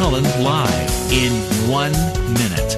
Cullen live in 1 minute.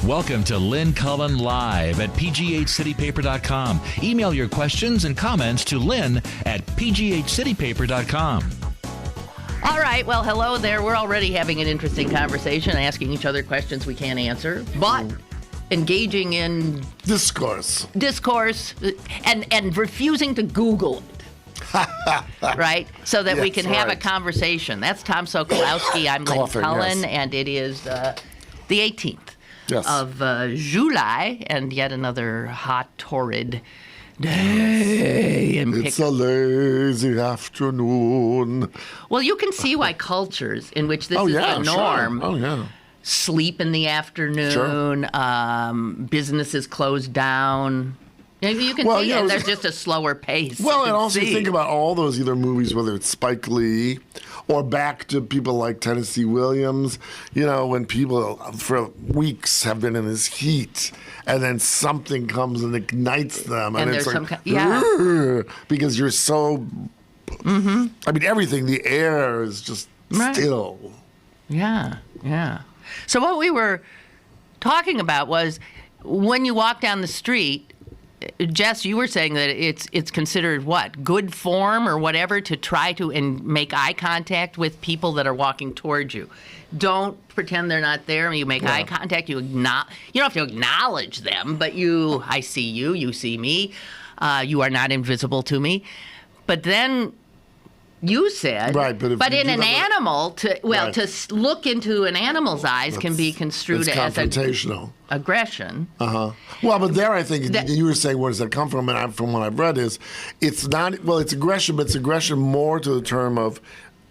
Welcome to Lynn Cullen Live at pghcitypaper.com. Email your questions and comments to Lynn at pghcitypaper.com. All right, well, hello there. We're already having an interesting conversation, asking each other questions we can't answer, but engaging in discourse and refusing to Google it. Right? So that we can have a conversation. That's Tom Sokolowski. I'm Lynn Cullen, and it is the 18th. Yes. Of July, and yet another hot, torrid day. It's a lazy afternoon. Well, you can see why cultures in which this is the norm sleep in the afternoon, businesses close down. You can see it. There's just a slower pace. Well, and also think about all those either movies, whether it's Spike Lee or back to people like Tennessee Williams, when people for weeks have been in this heat and then something comes and ignites them. And it's like, because you're so, I mean, everything, the air is just still. Yeah. So what we were talking about was when you walk down the street, Jess, you were saying that it's considered what, good form or whatever to try to make eye contact with people that are walking towards you. Don't pretend they're not there. You make eye contact. You don't have to acknowledge them, but I see you. You see me. You are not invisible to me. But then you said, but in an animal, to look into an animal's eyes can be construed as confrontational. Aggression. Well, but there I think you were saying, where does that come from? And from what I've read it's not, it's aggression, but it's aggression more to the term of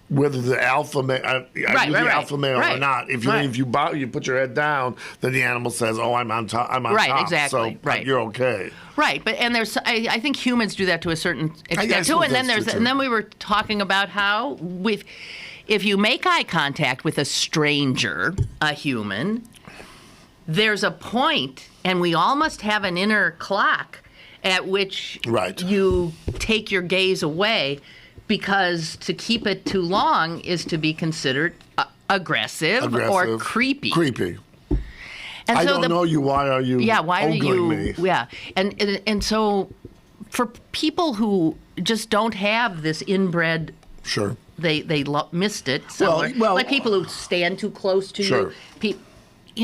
whether the alpha male, alpha male or not. If you put your head down, then the animal says, "Oh, I'm on top. I'm on top. Exactly. So you're okay." Right, but I think humans do that to a certain extent too. And then we were talking about how if you make eye contact with a stranger, a human, there's a point, and we all must have an inner clock at which you take your gaze away. Because to keep it too long is to be considered aggressive or creepy. And I don't know you. Why are you? Yeah. Why are you? Me? Yeah. And so, for people who just don't have this inbred. Sure. They missed it somewhere. Well, like people who stand too close to you.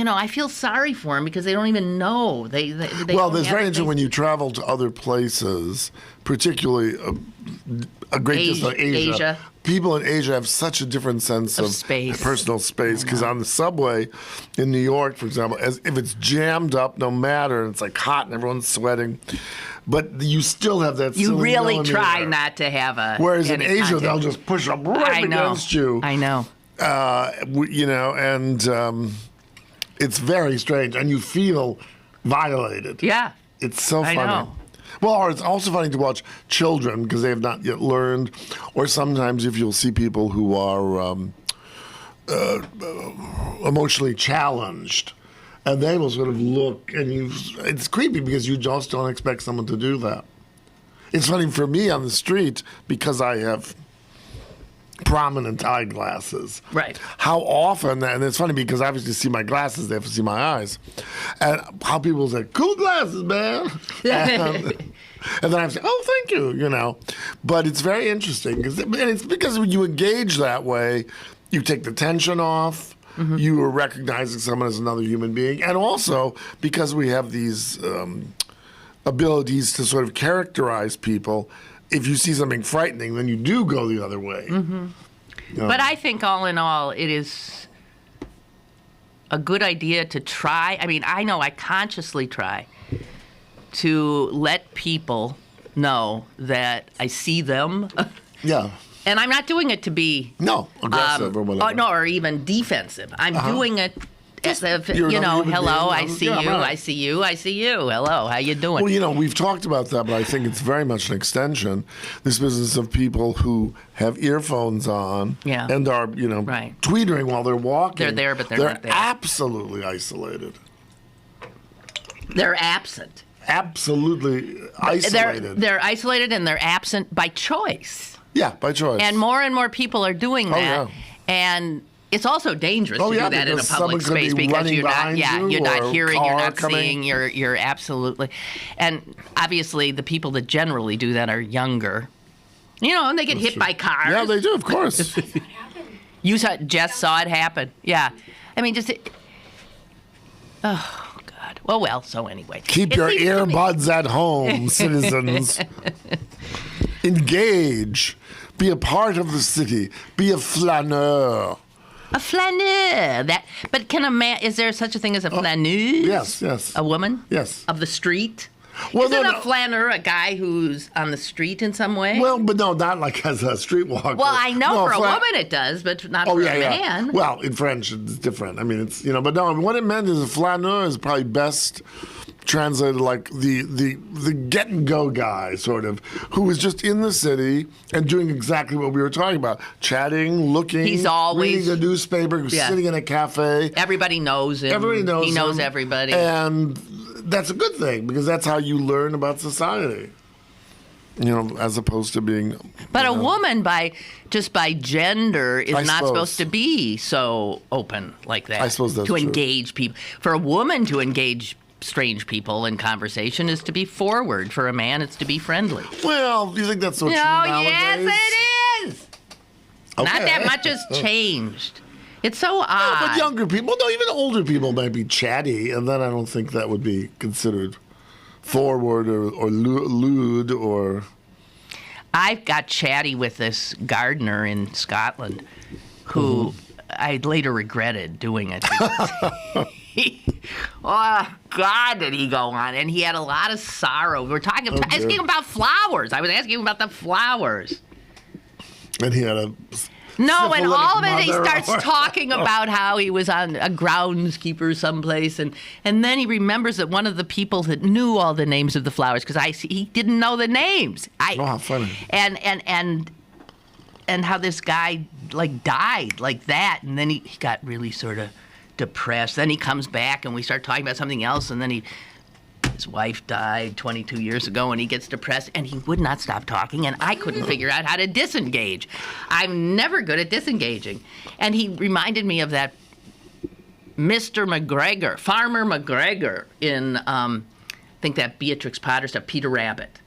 I feel sorry for them because they don't even know. They there's very interesting when you travel to other places, particularly a great distance like Asia. People in Asia have such a different sense of space. Personal space. Because on the subway in New York, for example, if it's jammed up, no matter, it's like hot and everyone's sweating, but you still have that. You really try not to have a. Whereas in Asia, they'll just push up against you. I know. It's very strange, and you feel violated. Yeah. It's so funny. I know. Well, or it's also funny to watch children because they have not yet learned, or sometimes if you'll see people who are emotionally challenged, and they will sort of look, and it's creepy because you just don't expect someone to do that. It's funny for me on the street because I have prominent eyeglasses. Right. How often, and it's funny because I obviously see my glasses, they have to see my eyes, and how people say, "Cool glasses, man." And then I say, "Oh, thank you," But it's very interesting, and it's because when you engage that way, you take the tension off. you are recognizing someone as another human being. And also because we have these abilities to sort of characterize people, if you see something frightening, then you do go the other way. But I think all in all, it is a good idea to try. I mean, I know I consciously try to let people know that I see them. Yeah. And I'm not doing it to be aggressive or whatever. no, or even defensive. I'm doing it as if, You're another human hello, being. I see Yeah, you, right. I see you, I see you. Hello, how you doing? Well, we've talked about that, but I think it's very much an extension. This business of people who have earphones on and are, tweetering while they're walking. They're there, but they're not there. Absolutely isolated. They're absent. Absolutely isolated. They're isolated and they're absent by choice. Yeah, by choice. And more people are doing that. yeah. And it's also dangerous to do that in a public space because you're not hearing, you're not seeing, you're absolutely. And obviously the people that generally do that are younger. And they get hit by cars. Yeah, they do, of course. Jess saw it happen. Yeah. I mean, oh, God. Well, so anyway. Keep your earbuds at home, citizens. Engage. Be a part of the city. Be a flaneur. A flaneur. But can a man? Is there such a thing as a flaneuse? Yes. A woman? Yes. Of the street? Well, Isn't a flaneur a guy who's on the street in some way? Well, but no, not like as a streetwalker. Well, I know for a woman it does, but not for a man. Well, in French it's different. I mean, it's but no, what it meant is a flaneur is probably best translated like the get and go guy, sort of, who was just in the city and doing exactly what we were talking about, chatting, looking. He's always reading a newspaper, sitting in a cafe. Everybody knows him. He knows everybody, and that's a good thing because that's how you learn about society. As opposed to being. But a woman, by gender, is not supposed to be so open like that. I suppose that's to true. Engage people. For a woman to engage strange people in conversation is to be forward. For a man, it's to be friendly. Well, do you think that's so true nowadays? Yes, it is. Okay. Not that much has changed. It's so odd. No, but younger people, no, even older people might be chatty, and then I don't think that would be considered forward or lewd or. I got chatty with this gardener in Scotland who I later regretted doing it. Oh, God, did he go on. And he had a lot of sorrow. We were asking him about flowers. I was asking him about the flowers. And he had a... No, and all of it, he starts talking about how he was on a groundskeeper someplace, and then he remembers that one of the people that knew all the names of the flowers, because he didn't know the names. How funny. And how this guy, died like that, and then he got really sort of depressed. Then he comes back, and we start talking about something else, and then his wife died 22 years ago, and he gets depressed, and he would not stop talking, and I couldn't figure out how to disengage. I'm never good at disengaging. And he reminded me of that Mr. McGregor, Farmer McGregor in, I think that Beatrix Potter stuff, Peter Rabbit.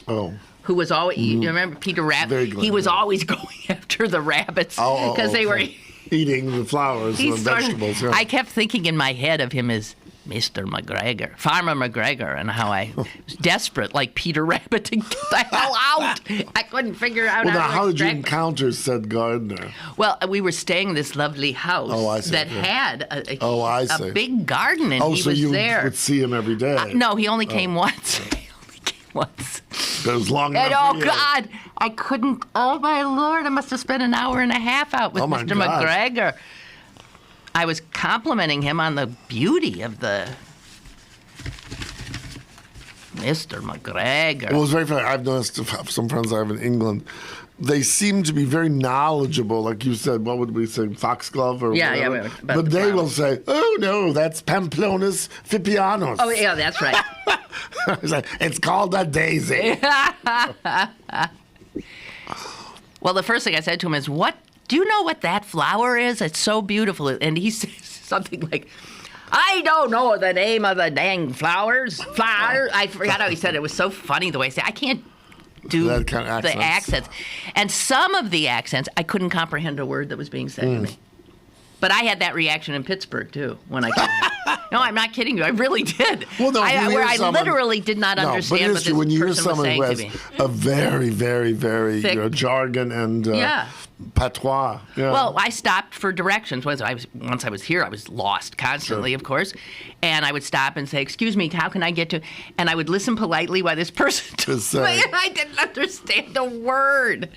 Oh. Who was always, you remember Peter Rabbit? He was always going after the rabbits because they were eating the flowers and vegetables. Yeah. I kept thinking in my head of him as Mr. McGregor, Farmer McGregor, and how I was desperate, like Peter Rabbit, to get the hell out. I couldn't figure out how did you encounter said gardener? Well, we were staying in this lovely house that had a big garden, and he was there. Oh, so you would see him every day? No, he only came once. That was long enough. And God, I couldn't. Oh my Lord, I must have spent an hour and a half out with Mr. McGregor. I was complimenting him on the beauty of the Mr. McGregor. Well, it was very funny. I've noticed some friends I have in England. They seem to be very knowledgeable. Like you said, what would we say, foxglove or whatever? Yeah. But they will say, oh, no, that's Pamplonus fipianus. Oh, yeah, that's right. It's called a daisy. Well, the first thing I said to him is, do you know what that flower is? It's so beautiful. And he says something like, I don't know the name of the dang flowers. I forgot how he said it. It was so funny the way he said it. I can't do that kind of accents. And some of the accents, I couldn't comprehend a word that was being said to me. But I had that reaction in Pittsburgh, too, when I came here. No, I'm not kidding you. I really did. Well, no, where I literally did not understand what this when you hear person was someone saying who to me. has a very, very, very jargon and patois. Yeah. Well, I stopped for directions. Once I was here, I was lost constantly, of course. And I would stop and say, "Excuse me, how can I get to?" And I would listen politely while this person told me, and I didn't understand a word.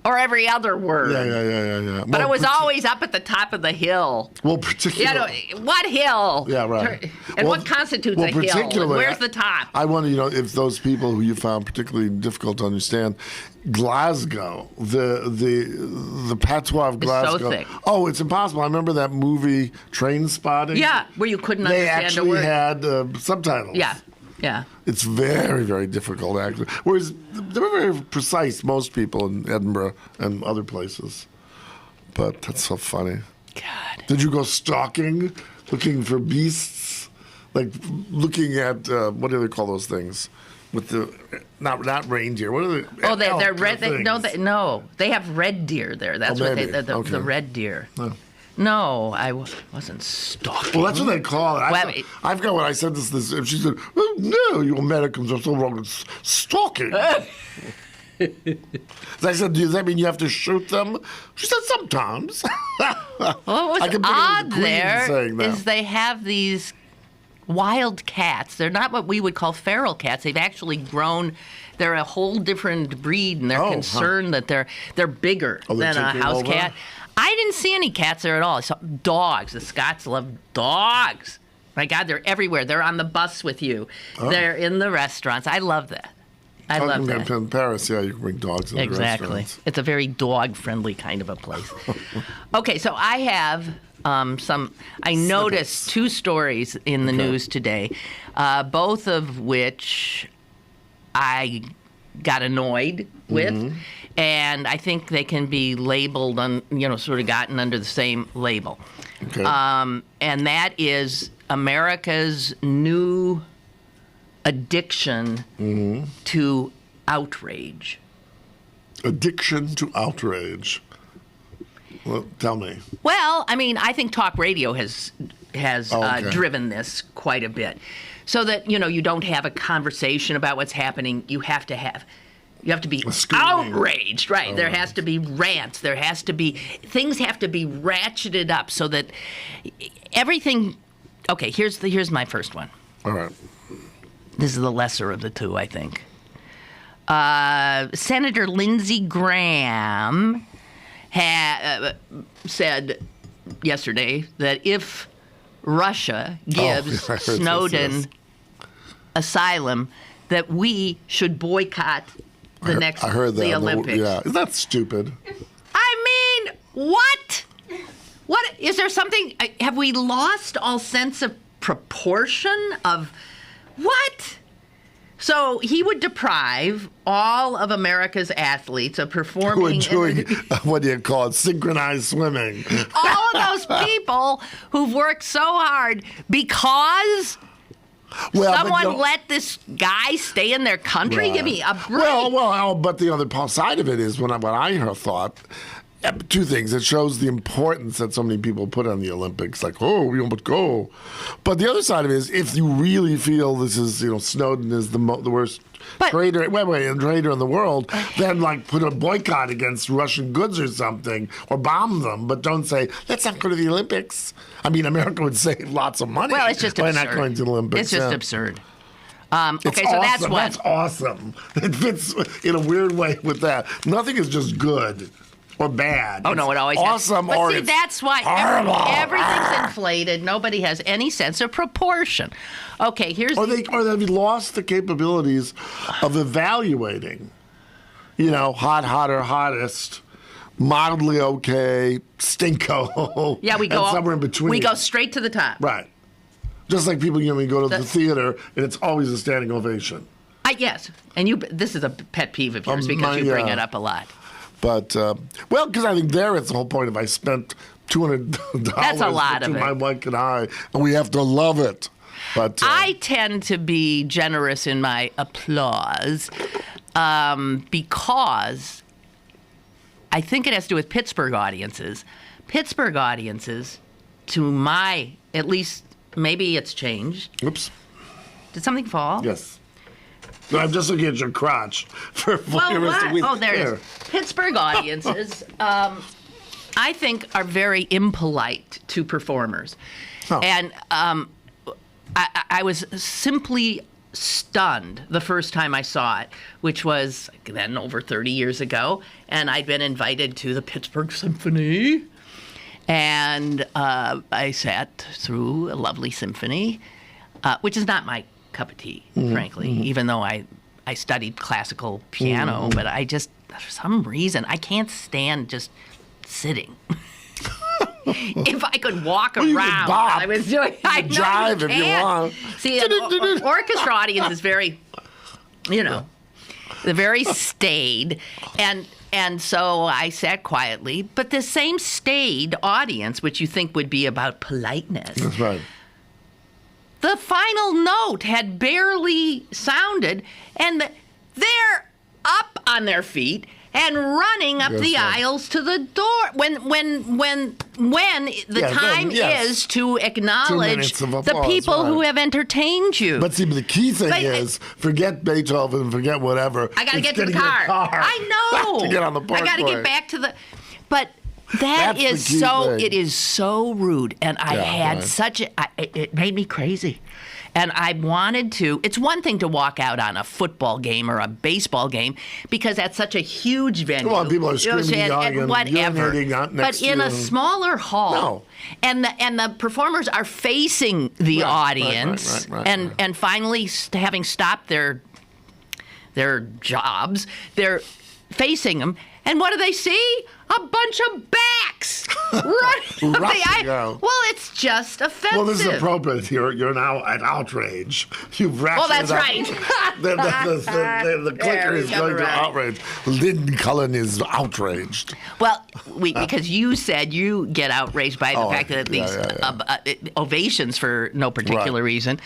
Or every other word. Yeah. But it was always up at the top of the hill. Well, particularly. What hill? Yeah, right. And what constitutes a hill? And where's the top? I wonder, if those people who you found particularly difficult to understand, Glasgow, the patois of Glasgow. It's so thick. Oh, it's impossible. I remember that movie, Train Spotting. Yeah, where you couldn't understand a word. They actually had subtitles. Yeah. It's very, very difficult, actually. Whereas they're very precise, most people in Edinburgh and other places. But that's so funny. God. Did you go stalking, looking for beasts? Like looking at, what do they call those things? With the, not reindeer. What are they? Oh, they're red. They have red deer there. That's what the red deer. Oh. No, I wasn't stalking. Well, that's what they call it. I forgot what I said this. She said, "Oh no, you Americans are so wrong. It's stalking." I said, "Does that mean you have to shoot them?" She said, "Sometimes." Well, what was odd there is they have these wild cats. They're not what we would call feral cats. They've actually grown. They're a whole different breed, and they're concerned that they're bigger than a house cat. I didn't see any cats there at all. I saw dogs. The Scots love dogs. My God, they're everywhere. They're on the bus with you. Oh. They're in the restaurants. I love that. I love that. In Paris, you can bring dogs in the restaurants. Exactly. It's a very dog-friendly kind of a place. Okay, so I have I noticed two stories in the news today, both of which I got annoyed with. Mm-hmm. And I think they can be labeled sort of gotten under the same label. Okay. And that is America's new addiction to outrage. Addiction to outrage. Well, tell me. Well, I mean, I think talk radio has driven this quite a bit. So that, you don't have a conversation about what's happening. You have to be outraged, right? Oh. There has to be rants. Things have to be ratcheted up so that everything. Okay, here's my first one. All right. This is the lesser of the two, I think. Senator Lindsey Graham said yesterday that if Russia gives Snowden asylum, that we should boycott the Olympics. Yeah, isn't that stupid? I mean, what? What is there something? Have we lost all sense of proportion of what? So he would deprive all of America's athletes of performing. Who are doing what do you call it? Synchronized swimming. All of those people who've worked so hard because. Someone let this guy stay in their country? Right. Give me a break. Well, but the other side of it is what I thought. Two things. It shows the importance that so many people put on the Olympics. Like, we won't go. But the other side of it is, if you really feel this is, Snowden is the worst traitor in the world, then put a boycott against Russian goods or something, or bomb them. But don't say, let's not go to the Olympics. I mean, America would save lots of money. Well, it's just absurd. By not going to the Olympics. It's just absurd. Okay, so awesome. That's one. That's awesome. It fits in a weird way with that. Nothing is just good or bad. Oh, no, it always awesome has. Or But see, that's why everything's inflated. Nobody has any sense of proportion. Okay, Or they've lost the capabilities of evaluating. Hot, hotter, hottest, mildly okay, stinko. Yeah, we go somewhere in between. We go straight to the top. Right. Just like people, we go to the theater and it's always a standing ovation. Yes, and this is a pet peeve of yours because you bring it up a lot. But, because I think it's the whole point. If I spent $200 that's a lot of it. My wife and I, and we have to love it. But I tend to be generous in my applause because I think it has to do with Pittsburgh audiences. Pittsburgh audiences, at least maybe it's changed. Oops. Did something fall? Yes. No, I'm just looking at your crotch for voyeuristic. Oh, there it is. Pittsburgh audiences, I think, are very impolite to performers. Oh. And I was simply stunned the first time I saw it, which was then over 30 years ago. And I'd been invited to the Pittsburgh Symphony. And I sat through a lovely symphony, which is not my cup of tea, frankly, even though I studied classical piano, but I just, for some reason, I can't stand just sitting. If I could walk around while I was doing, I know jive you if you want. See, an orchestra audience is very, they're very staid, and so I sat quietly. But the same staid audience, which you think would be about politeness, That's right. the final note had barely sounded, and they're up on their feet and running up the aisles to the door when the time is to acknowledge the people who have entertained you. But see, the key thing is, forget Beethoven, forget whatever. I got to get to the car. I know. To get on the parkway. I got to get back to the. But that is so. It is so rude, and I had such a. It made me crazy. And I wanted to. It's one thing to walk out on a football game or a baseball game because that's such a huge venue. Well, people are screaming, yelling, and whatever. But in a smaller hall, and the performers are facing the audience, and finally having stopped their jobs, they're facing them. And what do they see? A bunch of backs running. Well, it's just offensive. Well, this is appropriate. You're now at outrage. You've wrapped Well, that's right. the clicker is going to outrage. Lynn Cullen is outraged. Well, because you said you get outraged by the fact that these ovations for no particular reason.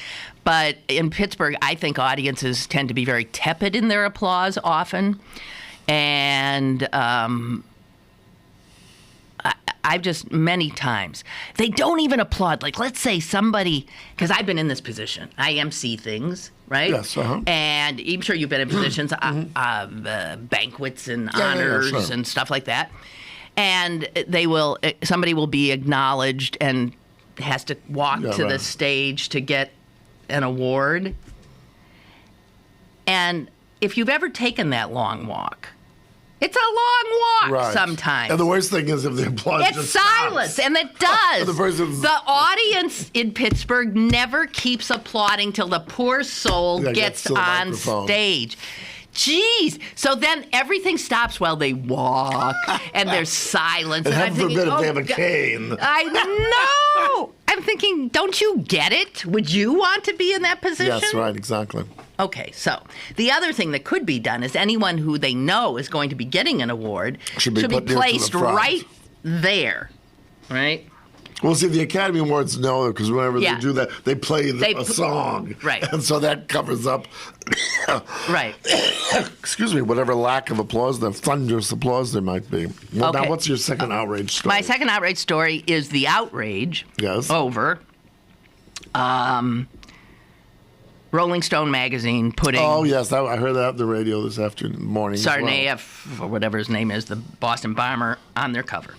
But in Pittsburgh, I think audiences tend to be very tepid in their applause often. And I've just many times, they don't even applaud. Like, let's say somebody, because I've been in this position. I MC things, right? Yes, And I'm sure you've been in positions, banquets and honors and stuff like that. And somebody will be acknowledged and has to walk to the stage to get an award. And if you've ever taken that long walk, it's a long walk sometimes. And the worst thing is if the applause it's silence, stops. and it does. The audience in Pittsburgh never keeps applauding till the poor soul gets on stage. Jeez. So then everything stops while they walk, and there's silence. And heaven forbid if they have a cane. I know. I'm thinking, don't you get it? Would you want to be in that position? Yes, right, exactly. Okay, so the other thing that could be done is anyone who they know is going to be getting an award should be placed right there, right? Well, see, the Academy Awards know because whenever they do that, they play a song. Right. And so that covers up, right. excuse me, whatever lack of applause, the thunderous applause there might be. Well, now, what's your second outrage story? My second outrage story is the outrage over Rolling Stone magazine putting... Oh, yes, I heard that on the radio this morning. Tsarnaev, or whatever his name is, the Boston bomber, on their cover.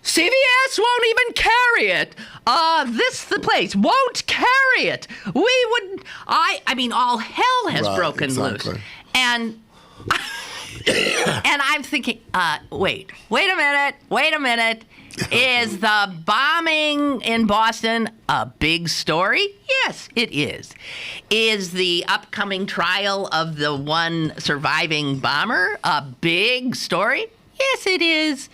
CVS won't even carry it. The place won't carry it. We would... I mean, all hell has broken loose. And... and I'm thinking, wait a minute. Is the bombing in Boston a big story? Yes, it is. Is the upcoming trial of the one surviving bomber a big story? Yes, it is.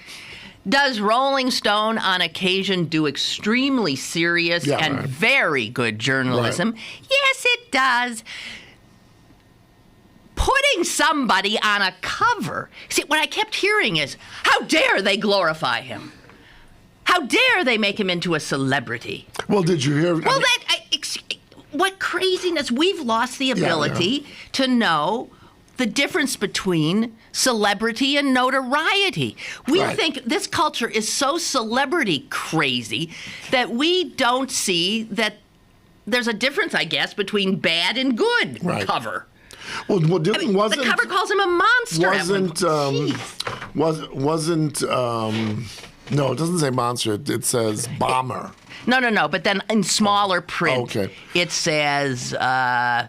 Does Rolling Stone on occasion do extremely serious and very good journalism? Right. Yes, it does. Putting somebody on a cover. See, what I kept hearing is, how dare they glorify him? How dare they make him into a celebrity? Well, did you hear? Well, what craziness. We've lost the ability to know the difference between celebrity and notoriety. We Right. think this culture is so celebrity crazy that we don't see that there's a difference, I guess, between bad and good Right. cover. Well, I mean, the cover calls him a monster. No, it doesn't say monster. It says bomber. No. But then in smaller print, Okay. it says the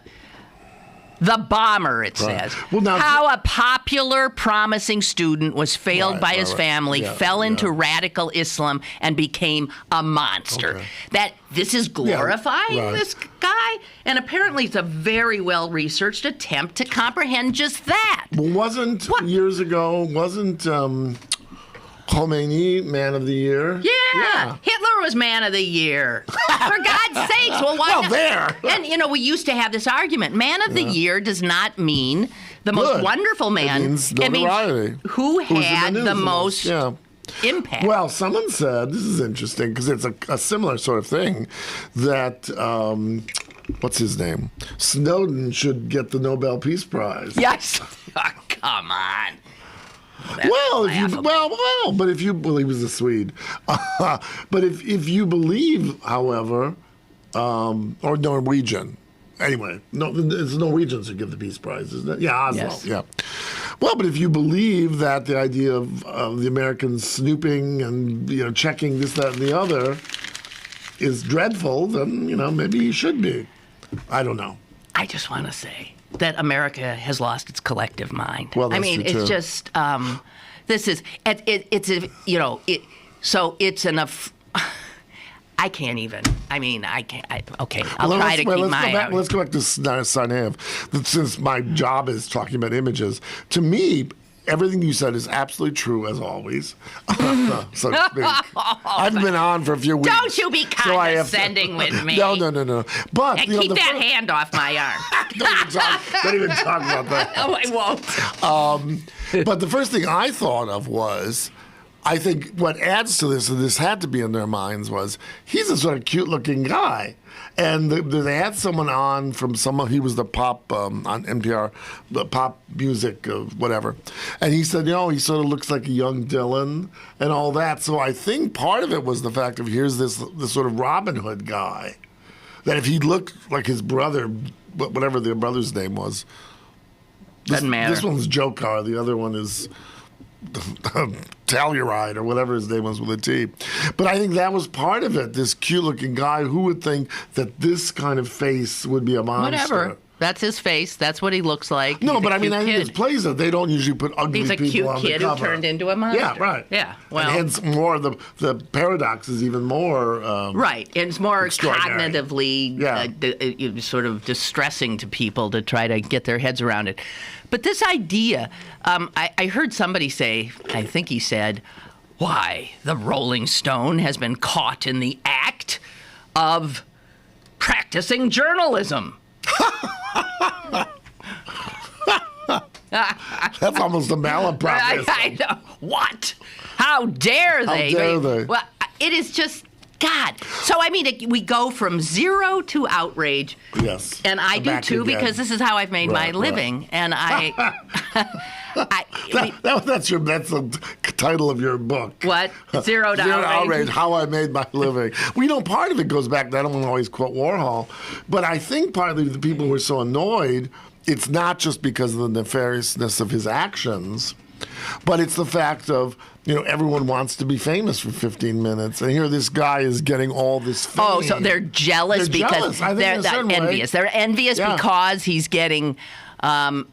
bomber. It says Well, now- how a popular, promising student was failed by his right. family, Yeah, fell into yeah. radical Islam, and became a monster. Okay. That this is glorifying right. this guy, and apparently it's a very well researched attempt to comprehend just that. Well, wasn't Khomeini Man of the Year? Yeah. Hitler was Man of the Year. For God's sakes. Well, why Well, not? there. And, we used to have this argument. Man of the Year does not mean the most Good. wonderful man. It means notoriety. Who Who's in the had news the most Yeah. impact. Well, someone said, this is interesting because it's a similar sort of thing, that, what's his name? Snowden should get the Nobel Peace Prize. Yes. Oh, come on. That's Well, laughable. but if you believe, he was a Swede. But if you believe, however, or Norwegian. Anyway, no, it's Norwegians who give the Peace Prize, isn't it? Yeah, Oslo. Yes. Yeah. Well, but if you believe that the idea of the Americans snooping and checking this, that, and the other is dreadful, then maybe you should be. I don't know. I just want to say that America has lost its collective mind. Well, that's I mean, true, it's too. just this is so it's enough. I can't even. I mean, I can't. Okay, I'll try to keep my. Let's go back to Sanev. Since my job is talking about images, to me, everything you said is absolutely true as always, so to speak. I've been on for a few weeks. Don't you be so I have to- condescending with me. No. But And keep that hand off my arm. Don't even talk about that. Oh, I won't. But the first thing I thought of was, I think what adds to this, and this had to be in their minds, was he's a sort of cute-looking guy. And they had someone on from he was the pop on NPR, the pop music, whatever. And he said, he sort of looks like a young Dylan and all that. So I think part of it was the fact of here's this sort of Robin Hood guy, that if he looked like his brother, whatever their brother's name was. Doesn't matter. This one's Jokar, the other one is Telluride or whatever his name was with a T. But I think that was part of it, this cute-looking guy. Who would think that this kind of face would be a monster? Whatever. That's his face. That's what he looks like. No, He's but a I mean, cute I think kid. this plays it. They don't usually put ugly He's a people cute on kid the who cover. turned into a monster. Yeah, right. Yeah, well. And hence more, the paradox is even more... Right, and it's more extraordinary. cognitively sort of distressing to people to try to get their heads around it. But this idea, I heard somebody say, I think he said, why, the Rolling Stone has been caught in the act of practicing journalism. That's almost a malapropism. I know. What? How dare they? How dare they? Well, it is just God. So I mean, we go from zero to outrage. Yes. And I And do back too again. because this is how I've made my Right, living, and That's the title of your book. what zero to outrage? How I made my living. Well, part of it goes back. I don't want to always quote Warhol, but I think partly the people who are so annoyed, it's not just because of the nefariousness of his actions, but it's the fact of everyone wants to be famous for 15 minutes, and here this guy is getting all this fame. Oh, so they're jealous They're because jealous. I think they're in a certain way. envious. They're envious Yeah. because he's getting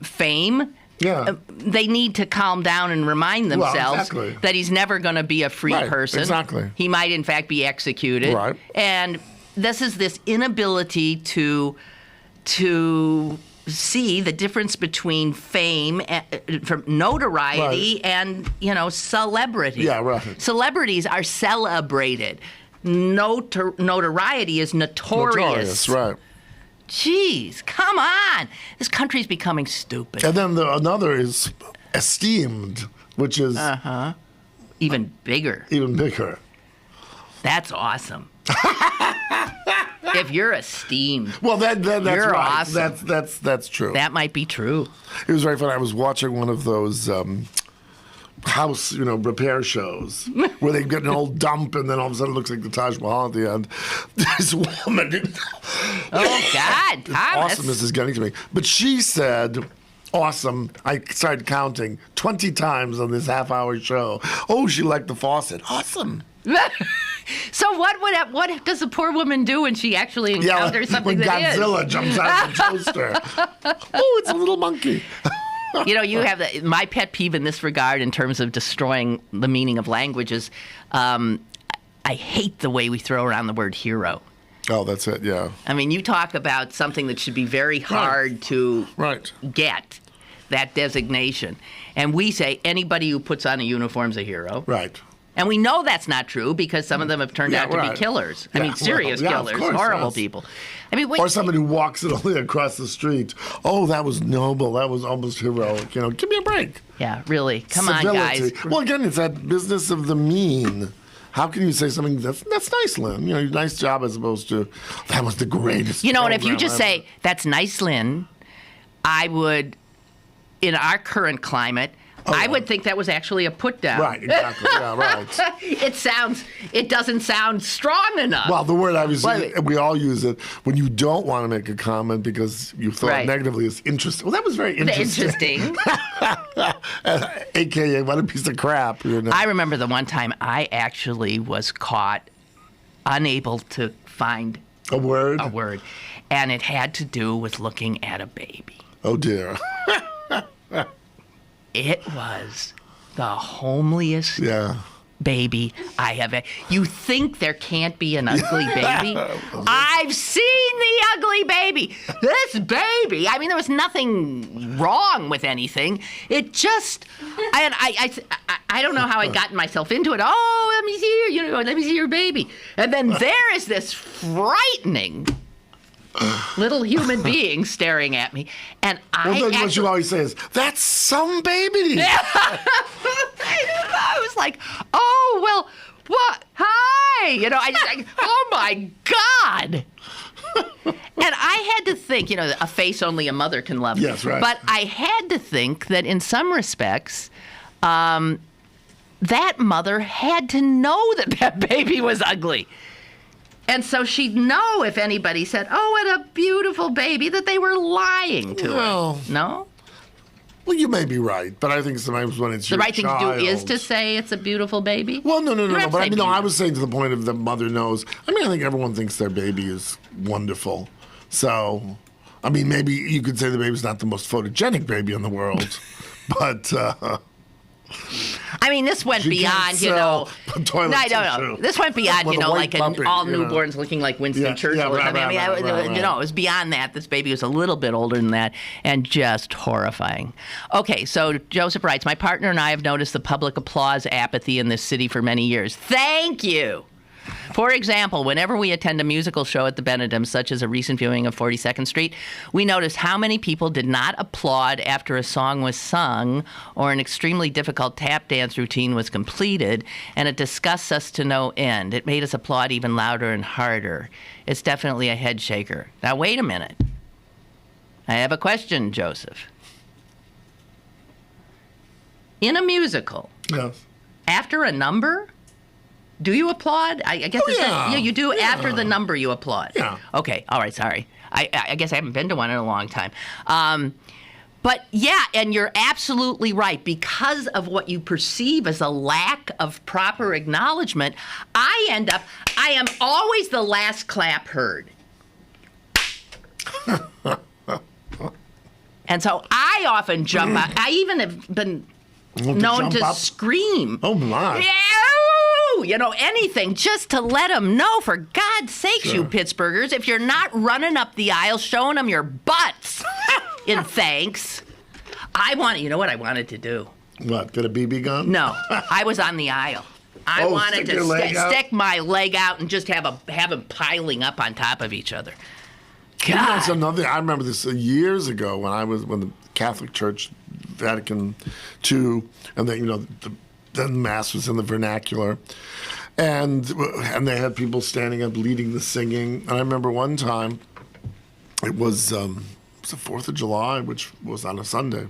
fame. Yeah. They need to calm down and remind themselves exactly. that he's never going to be a free Right, person. exactly. He might, in fact, be executed. Right. And this is this inability to see the difference between fame, from notoriety, and celebrity. Yeah, right. Celebrities are celebrated. Notoriety is notorious. Right. Jeez, come on. This country's becoming stupid. And then another is esteemed, which is Even bigger. even bigger. That's awesome. if you're esteemed, Well, that's you're right. awesome. That's true. That might be true. It was very fun. I was watching one of those house, repair shows where they get an old dump and then all of a sudden it looks like the Taj Mahal at the end. This woman. Oh, God, Thomas. Awesomeness is getting to me. But she said, awesome. I started counting 20 times on this half-hour show. Oh, she liked the faucet. Awesome. So what does a poor woman do when she actually encounters something when that Godzilla is? jumps out of the toaster. Oh, it's a little monkey. You have my pet peeve in this regard in terms of destroying the meaning of languages. I hate the way we throw around the word hero. Oh, that's it, yeah. I mean, you talk about something that should be very hard to get, that designation. And we say anybody who puts on a uniform's a hero. Right. And we know that's not true because some of them have turned out to be killers. I mean, serious killers, of course, horrible people. I mean, or somebody who walks it only across the street. Oh, that was noble. That was almost heroic. Give me a break. Yeah, really. Come Civility. on, guys. Well, again, it's that business of the mean. How can you say something that's nice, Lynn? Nice job as opposed to that was the greatest. And if you just ever. say that's nice, Lynn, I would, in our current climate, I would think that was actually a put down. Right, exactly. Yeah, right. It doesn't sound strong enough. Well, the word I was we all use it when you don't want to make a comment because you thought negatively is interesting. Well, that was very interesting. AKA, what a piece of crap. I remember the one time I actually was caught unable to find a word. And it had to do with looking at a baby. Oh, dear. It was the homeliest baby I have. You think there can't be an ugly baby? I've seen the ugly baby. This baby. I mean, there was nothing wrong with anything. It just, I don't know how I'd gotten myself into it. Oh, let me see let me see your baby. And then there is this frightening little human being staring at me, and what you always say is, "That's some baby." Yeah. I was like, "Oh well, what? Hi!" Oh my God! And I had to think, a face only a mother can love. Yes, right. But I had to think that in some respects, that mother had to know that baby was ugly. And so she'd know if anybody said, "Oh, what a beautiful baby," that they were lying to her. No? Well, you may be right, but I think sometimes when it's the right thing to do is to say it's a beautiful baby. Well, no. But I was saying to the point of the mother knows. I think everyone thinks their baby is wonderful. So, maybe you could say the baby's not the most photogenic baby in the world, but. This went beyond, No. This went beyond, like all newborns looking like Winston Churchill or something. It was beyond that. This baby was a little bit older than that and just horrifying. Okay, so Joseph writes, my partner and I have noticed the public applause apathy in this city for many years. Thank you. For example, whenever we attend a musical show at the Benedum, such as a recent viewing of 42nd Street, we notice how many people did not applaud after a song was sung or an extremely difficult tap dance routine was completed, and it disgusts us to no end. It made us applaud even louder and harder. It's definitely a head shaker. Now, wait a minute. I have a question, Joseph. In a musical, after a number, do you applaud? I guess you do. Yeah. After the number, you applaud. Yeah. Okay. All right. Sorry. I guess I haven't been to one in a long time. But yeah, and you're absolutely right. Because of what you perceive as a lack of proper acknowledgement, I am always the last clap heard. And so I often jump out. I even have been known to scream. Oh, my. Anything just to let them know, for God's sakes, you Pittsburghers, if you're not running up the aisle showing them your butts in thanks. You know what I wanted to do? What, get a BB gun? No, I was on the aisle. I wanted to stick my leg out and just have them piling up on top of each other. God. I remember this years ago when the Catholic Church, Vatican II, and then, then Mass was in the vernacular. And they had people standing up leading the singing. And I remember one time, it was the 4th of July, which was on a Sunday.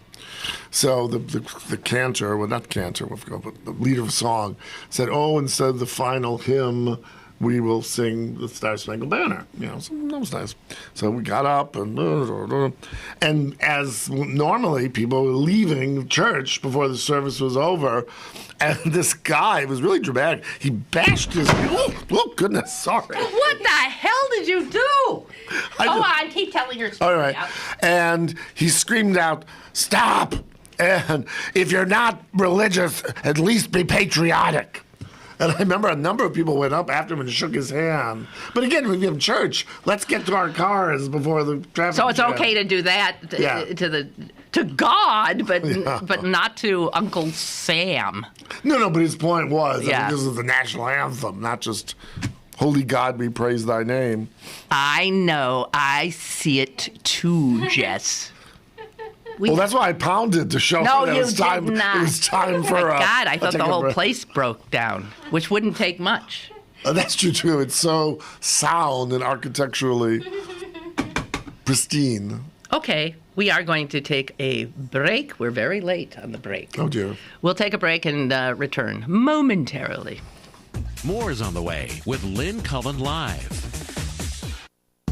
So the cantor, well, not cantor, I forgot, but the leader of the song said, instead of the final hymn, we will sing the Star Spangled Banner. So that was nice. So we got up and as normally people were leaving church before the service was over, and this guy was really dramatic. He bashed his. Oh goodness, sorry. What the hell did you do? Go on, keep telling your story. All right, and he screamed out, "Stop! And if you're not religious, at least be patriotic." And I remember a number of people went up after him and shook his hand. But again, we have church. Let's get to our cars before the traffic. So it's okay to do that to God, but not to Uncle Sam. No, but his point was that this is the national anthem, not just "Holy God, we praise thy name." I know. I see it too, Jess. Well, that's why I pounded to show that it was time. Did not. It was time for. Oh my God! I thought the whole place broke down, which wouldn't take much. That's true too. It's so sound and architecturally pristine. Okay, we are going to take a break. We're very late on the break. Oh dear. We'll take a break and return momentarily. More is on the way with Lynn Cullen Live.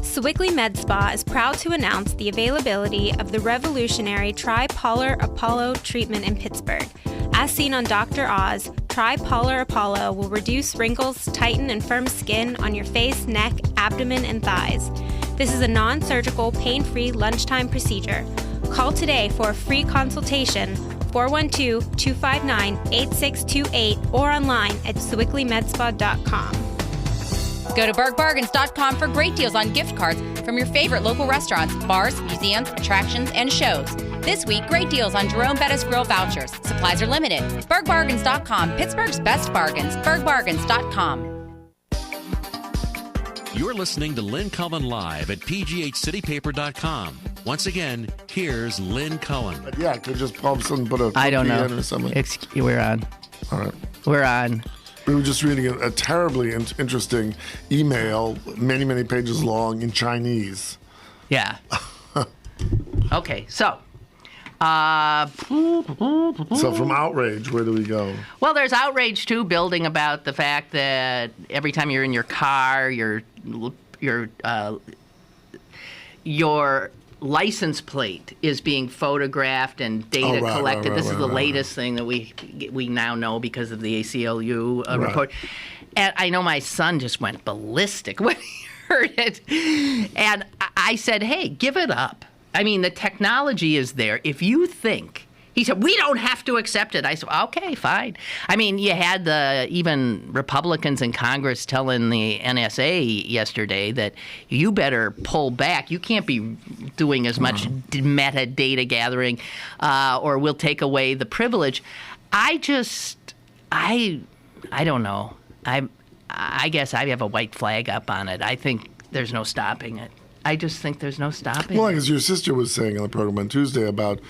Sewickley Med Spa is proud to announce the availability of the revolutionary Tripolar Apollo treatment in Pittsburgh. As seen on Dr. Oz, Tripolar Apollo will reduce wrinkles, tighten and firm skin on your face, neck, abdomen, and thighs. This is a non-surgical, pain-free lunchtime procedure. Call today for a free consultation, 412-259-8628, or online at SewickleyMedSpa.com. Go to BergBargains.com for great deals on gift cards from your favorite local restaurants, bars, museums, attractions, and shows. This week, great deals on Jerome Bettis Grill vouchers. Supplies are limited. BergBargains.com, Pittsburgh's best bargains. BergBargains.com. You're listening to Lynn Cullen Live at PGHCityPaper.com. Once again, here's Lynn Cullen. Yeah, I could just pump something, put a I don't know. in or something. We're on. All right. We're on. We were just reading a terribly interesting email, many, many pages long, in Chinese. Yeah. Okay, so. So from outrage, where do we go? Well, there's outrage, too, building about the fact that every time you're in your car, your license plate is being photographed and data collected. This is the latest thing that we now know because of the ACLU report. And I know my son just went ballistic when he heard it. And I said, hey, give it up. I mean, the technology is there. If you think... He said, we don't have to accept it. I said, okay, fine. I mean, you had even Republicans in Congress telling the NSA yesterday that you better pull back. You can't be doing as much metadata gathering or we'll take away the privilege. I don't know. I guess I have a white flag up on it. I think there's no stopping it. I just think there's no stopping Well, it. as your sister was saying on the program on Tuesday about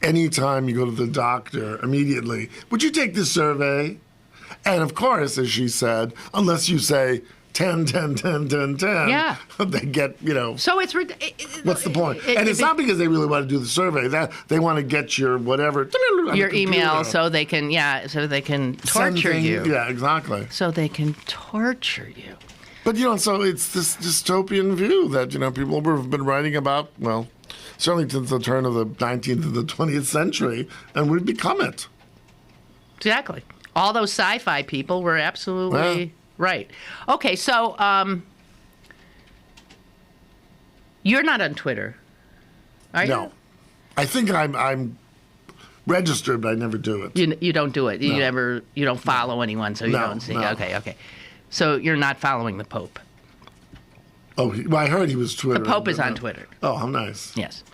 anytime you go to the doctor immediately, would you take this survey? And of course, as she said, unless you say 10, 10, 10, 10, 10, Yeah. they get, So it's... what's the point? And it's not because they really want to do the survey. That they want to get your whatever... your email so they can torture you. Yeah, exactly. So they can torture you. But, so it's this dystopian view that, people have been writing about, well, certainly since the turn of the 19th and the 20th century, and we've become it. Exactly. All those sci-fi people were absolutely right. Okay, so you're not on Twitter, are you? No. I think I'm registered, but I never do it. You don't do it. No. You don't follow anyone, so you don't see. No. Okay. So you're not following the Pope. Oh, I heard he was Twitter. The Pope is on Twitter. Oh, how nice. Yes.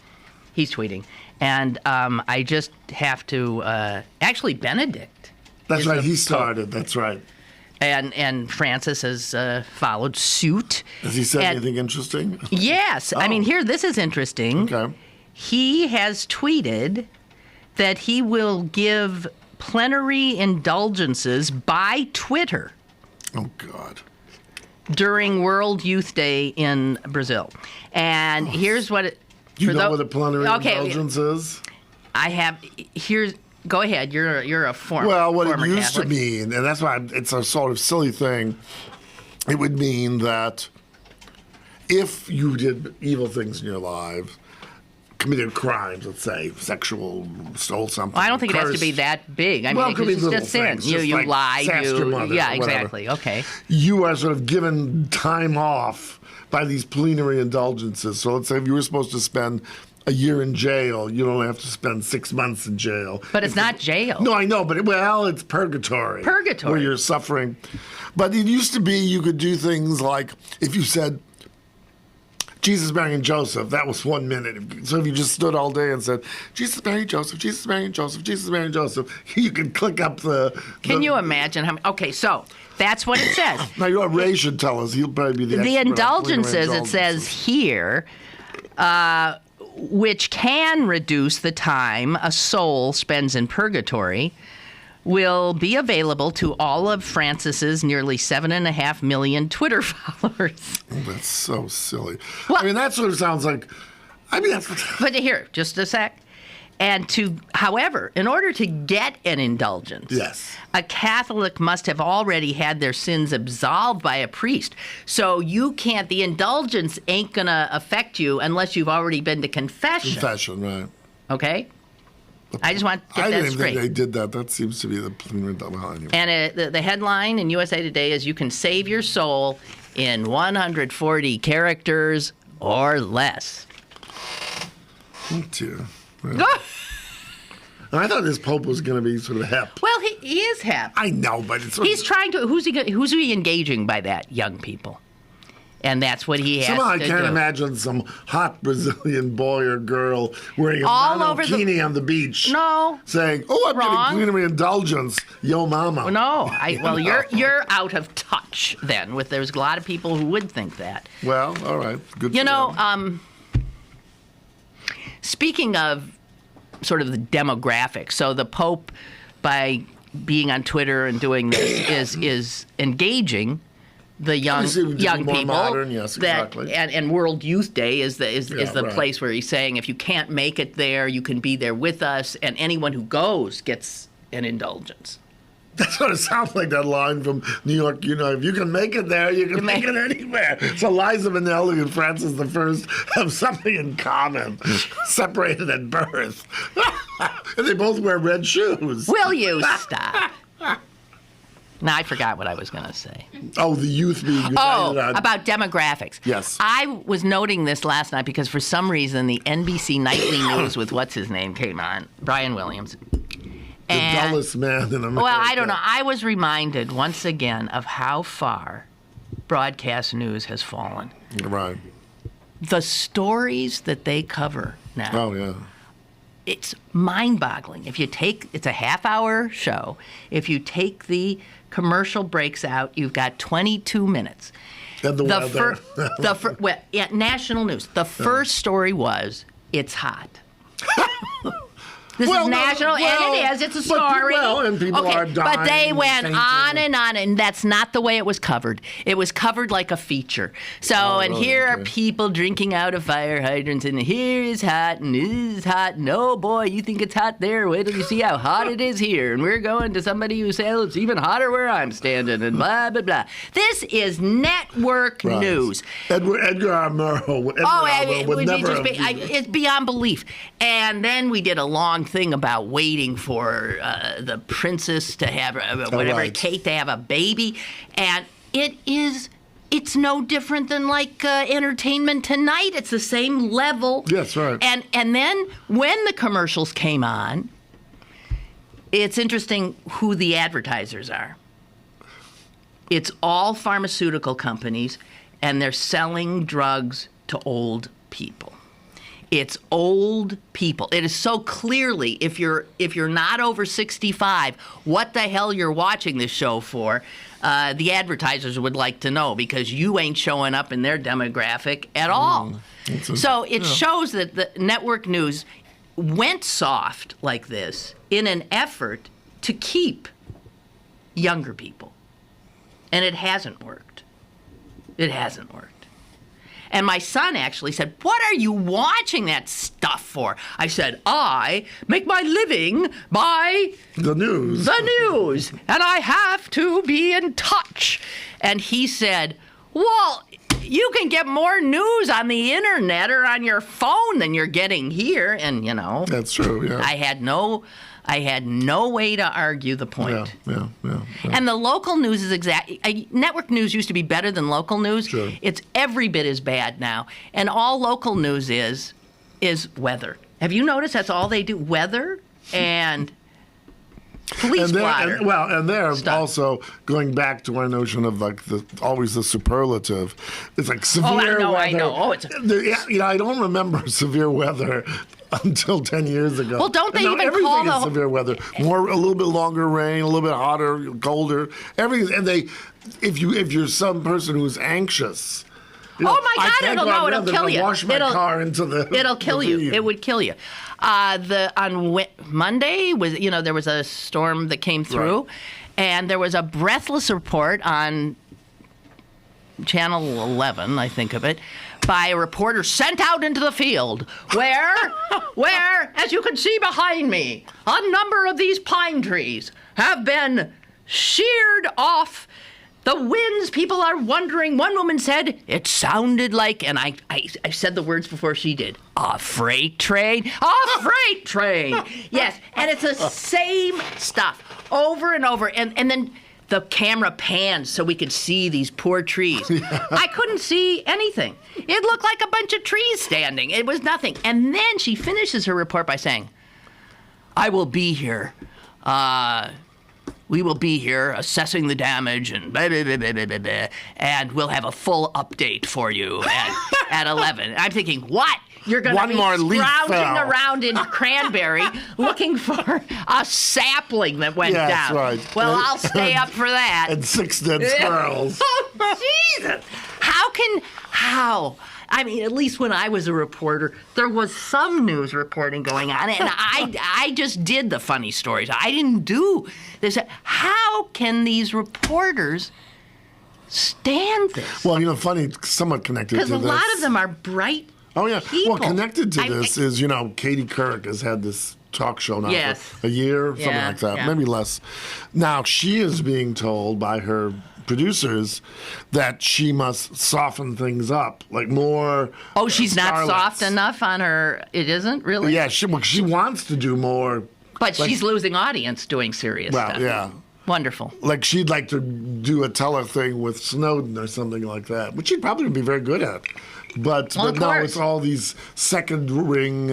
He's tweeting. And I just have to... actually, Benedict. That's right. He started. That's right. And Francis has followed suit. Has he said anything interesting? Yes. I mean, this is interesting. Okay. He has tweeted that he will give plenary indulgences by Twitter Oh, God. during World Youth Day in Brazil. And here's what it... You know what a plenary indulgence is? I have... Go ahead. You're a former Well, what it used Catholic. to mean, and that's why it's a sort of silly thing, it would mean that if you did evil things in your life, committed crimes, let's say, sexual, stole something. Well, I don't think it has to cursed, be that big. I mean, Well, it could be it's little just sin. things, You just like lie. sassed your mother Yeah, or whatever. exactly. Okay. You are sort of given time off by these plenary indulgences. So let's say if you were supposed to spend a year in jail, you don't have to spend 6 months in jail. But it's not jail. No, I know, but it's purgatory. Purgatory. Where you're suffering. But it used to be you could do things like if you said, Jesus, Mary, and Joseph, that was 1 minute. So if you just stood all day and said, Jesus, Mary, Joseph, Jesus, Mary, and Joseph, Jesus, Mary, and Joseph, you could click up the... Can you imagine how many... Okay, so that's what it says. Now, your Ray should tell us. He'll probably be the The expert on indulgences, plenary it says here, which can reduce the time a soul spends in purgatory, will be available to all of Francis's nearly 7.5 million Twitter followers. Oh, that's so silly. Well- I mean, that sort of sounds like... I mean, that's... But here, just a sec. And however, in order to get an indulgence, Yes. a Catholic must have already had their sins absolved by a priest. So the indulgence ain't going to affect you unless you've already been to confession. Confession, right. Okay? I just want to get I that didn't even straight. think they did that. That seems to be the plenary indulgence. And the headline in USA Today is, you can save your soul in 140 characters or less. Oh, dear. Right. I thought this Pope was going to be sort of hep. Well, he is happy. I know, but it's sort He's of... trying to. Who's he engaging by that? Young people. And that's what he has Somehow I to can't do. imagine some hot Brazilian boy or girl wearing a All over the- monokini on the beach. No. Saying, "Oh, I'm Wrong. getting plenary indulgence, yo mama." No, you're out of touch then. There's a lot of people who would think that. Well, all right, good. You for know, them. speaking of sort of the demographics, so the Pope, by being on Twitter and doing this, is engaging the young Obviously, we did more people. modern, yes, exactly. And World Youth Day is the right. place where he's saying, if you can't make it there, you can be there with us, and anyone who goes gets an indulgence. That sort of sounds like that line from New York. You know, if you can make it there, you can make it anywhere. So Liza Minnelli and Francis I have something in common, separated at birth, and they both wear red shoes. Will you stop? Now, I forgot what I was going to say. Oh, the youth being united on... about demographics. Yes. I was noting this last night because for some reason the NBC Nightly News with what's his name came on, Brian Williams. the dullest man in America. Well, I don't know. I was reminded once again of how far broadcast news has fallen. Right. The stories that they cover now. Oh, yeah. It's mind-boggling. It's a half-hour show. If you take the commercial breaks out, you've got 22 minutes. And the weather. National news. The first story was, it's hot. This Well, is no, national, well, and it is. It's a but story. and people are dying. But they and went fainting. on, and that's not the way it was covered. It was covered like a feature. So, and really? here are Okay. people drinking out of fire hydrants, and here is hot, and this is hot. No, boy, you think it's hot there. Wait till you see how hot it is here. And we're going to somebody who says it's even hotter where I'm standing, and blah, blah, blah. This is network Right. news. Edgar R. Murrow would never have... It's beyond belief. And then we did a long thing about waiting for the princess to have right. Kate to have a baby, and it's no different than like Entertainment Tonight. It's the same level. Yes, right. And then when the commercials came on, it's interesting who the advertisers are. It's all pharmaceutical companies, and they're selling drugs to old people. It's old people. It is so clearly, if you're not over 65, what the hell you're watching this show for, the advertisers would like to know, because you ain't showing up in their demographic at all. So it shows that the network news went soft like this in an effort to keep younger people. And it hasn't worked. It hasn't worked. And my son actually said, "What are you watching that stuff for?" I said, "I make my living by The news. and I have to be in touch." And he said, "Well, you can get more news on the internet or on your phone than you're getting here." And, That's true, yeah. I had no way to argue the point. Yeah. And the local news is network news used to be better than local news. Sure. It's every bit as bad now. And all local news is weather. Have you noticed that's all they do? Weather and police blotter. And they're stuff. also going back to our notion of like always the superlative. It's like severe weather. I know. Oh, it's I don't remember severe weather until 10 years ago. Well, don't they And now even call everything is the severe weather? A little bit longer rain, a little bit hotter, colder. Everything. And if you're some person who's anxious. Oh my God! I can't It'll go out it'll rather kill than you. Wash my car into the. It'll kill you. ravine. It would kill you. Monday was there was a storm that came through, Right. and there was a breathless report on Channel 11, I think of it, by a reporter sent out into the field where, as you can see behind me, a number of these pine trees have been sheared off. The winds, people are wondering. One woman said it sounded like, and I said the words before she did, a freight train. A freight train. Yes, and it's the same stuff over and over. And then the camera pans so we could see these poor trees. I couldn't see anything. It looked like a bunch of trees standing. It was nothing. And then she finishes her report by saying, "I will be here. We will be here assessing the damage and blah, blah, blah, blah, blah, blah, and we'll have a full update for you at 11. I'm thinking, what? You're going to be scrounging around in Cranberry looking for a sapling that went down. That's right. Well, I'll stay up for that. And 6 dead squirrels. Jesus. How? I mean, at least when I was a reporter, there was some news reporting going on, and I just did the funny stories. I didn't do this. How can these reporters stand this? Well, funny, somewhat connected to this. Because a lot of them are bright people. Well, connected to this is, Katie Couric has had this talk show now for a year, something like that, maybe less. Now, she is being told by her producers that she must soften things up, like more. Oh, she's not starlets. soft enough on her. It isn't really. Yeah, she wants to do more. But she's losing audience doing serious stuff. Yeah. Wonderful. Like she'd like to do a tele thing with Snowden or something like that, which she'd probably be very good at. But no, it's all these second ring.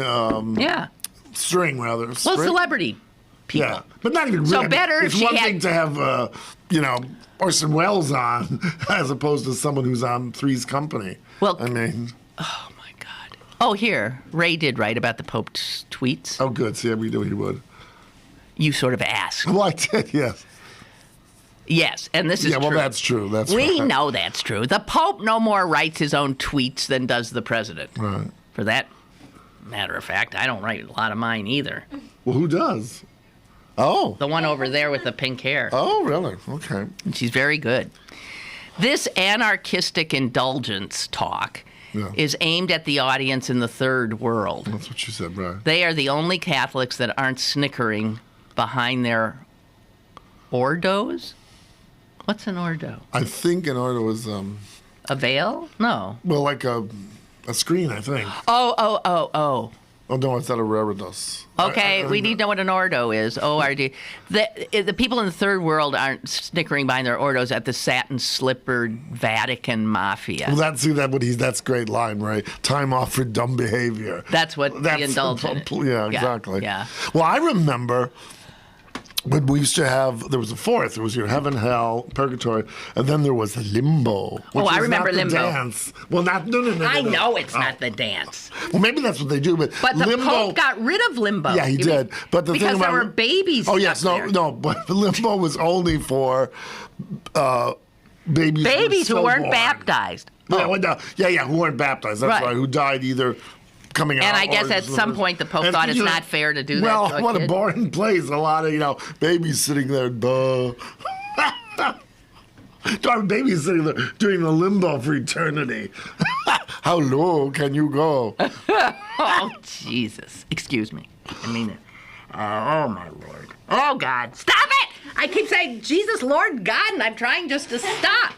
String rather. Well, celebrity people. Yeah, but not even. So better it's if she one had thing to have Orson Welles on, as opposed to someone who's on Three's Company. Well, I mean. Oh my God. Oh, here Ray did write about the Pope's tweets. Oh, good. See, we knew he would. You sort of asked. Well, I did. Yes. Yes, and this is true. Yeah, well, that's true. We know that's true. The Pope no more writes his own tweets than does the president. Right. For that matter of fact, I don't write a lot of mine either. Well, who does? Oh. The one over there with the pink hair. Oh, really? Okay. And she's very good. This anarchistic indulgence talk is aimed at the audience in the third world. That's what you said, right? They are the only Catholics that aren't snickering behind their ordos. What's an ordo? I think an ordo is a veil? No. Well, like a screen, I think. Oh. Oh, no, it's not a reredos. Okay, we need to know what an ordo is. O-R-D. The people in the third world aren't snickering behind their ordos at the satin-slippered Vatican mafia. Well, that's a great line, right? Time off for dumb behavior. That's the indulgence. Yeah, exactly. Yeah. Well, I remember when we used to have, there was a fourth. There was your heaven, hell, purgatory, and then there was limbo. I remember limbo. Dance. Well, no. I know it's not the dance. Well, maybe that's what they do, but the limbo, Pope got rid of limbo. Yeah, he did. But the thing because about there were babies. Oh yes, no. But limbo was only for babies who weren't born. baptized. Yeah, who weren't baptized. That's right. Who died either coming out. And I guess at some point the Pope thought it's not fair to do that. Well, what a boring place. A lot of, babies sitting there. Duh. Our baby's sitting there doing the limbo for eternity. How low can you go? Oh, Jesus. Excuse me. I mean it. Oh, my Lord. Oh, God. Stop it! I keep saying, Jesus, Lord, God, and I'm trying just to stop.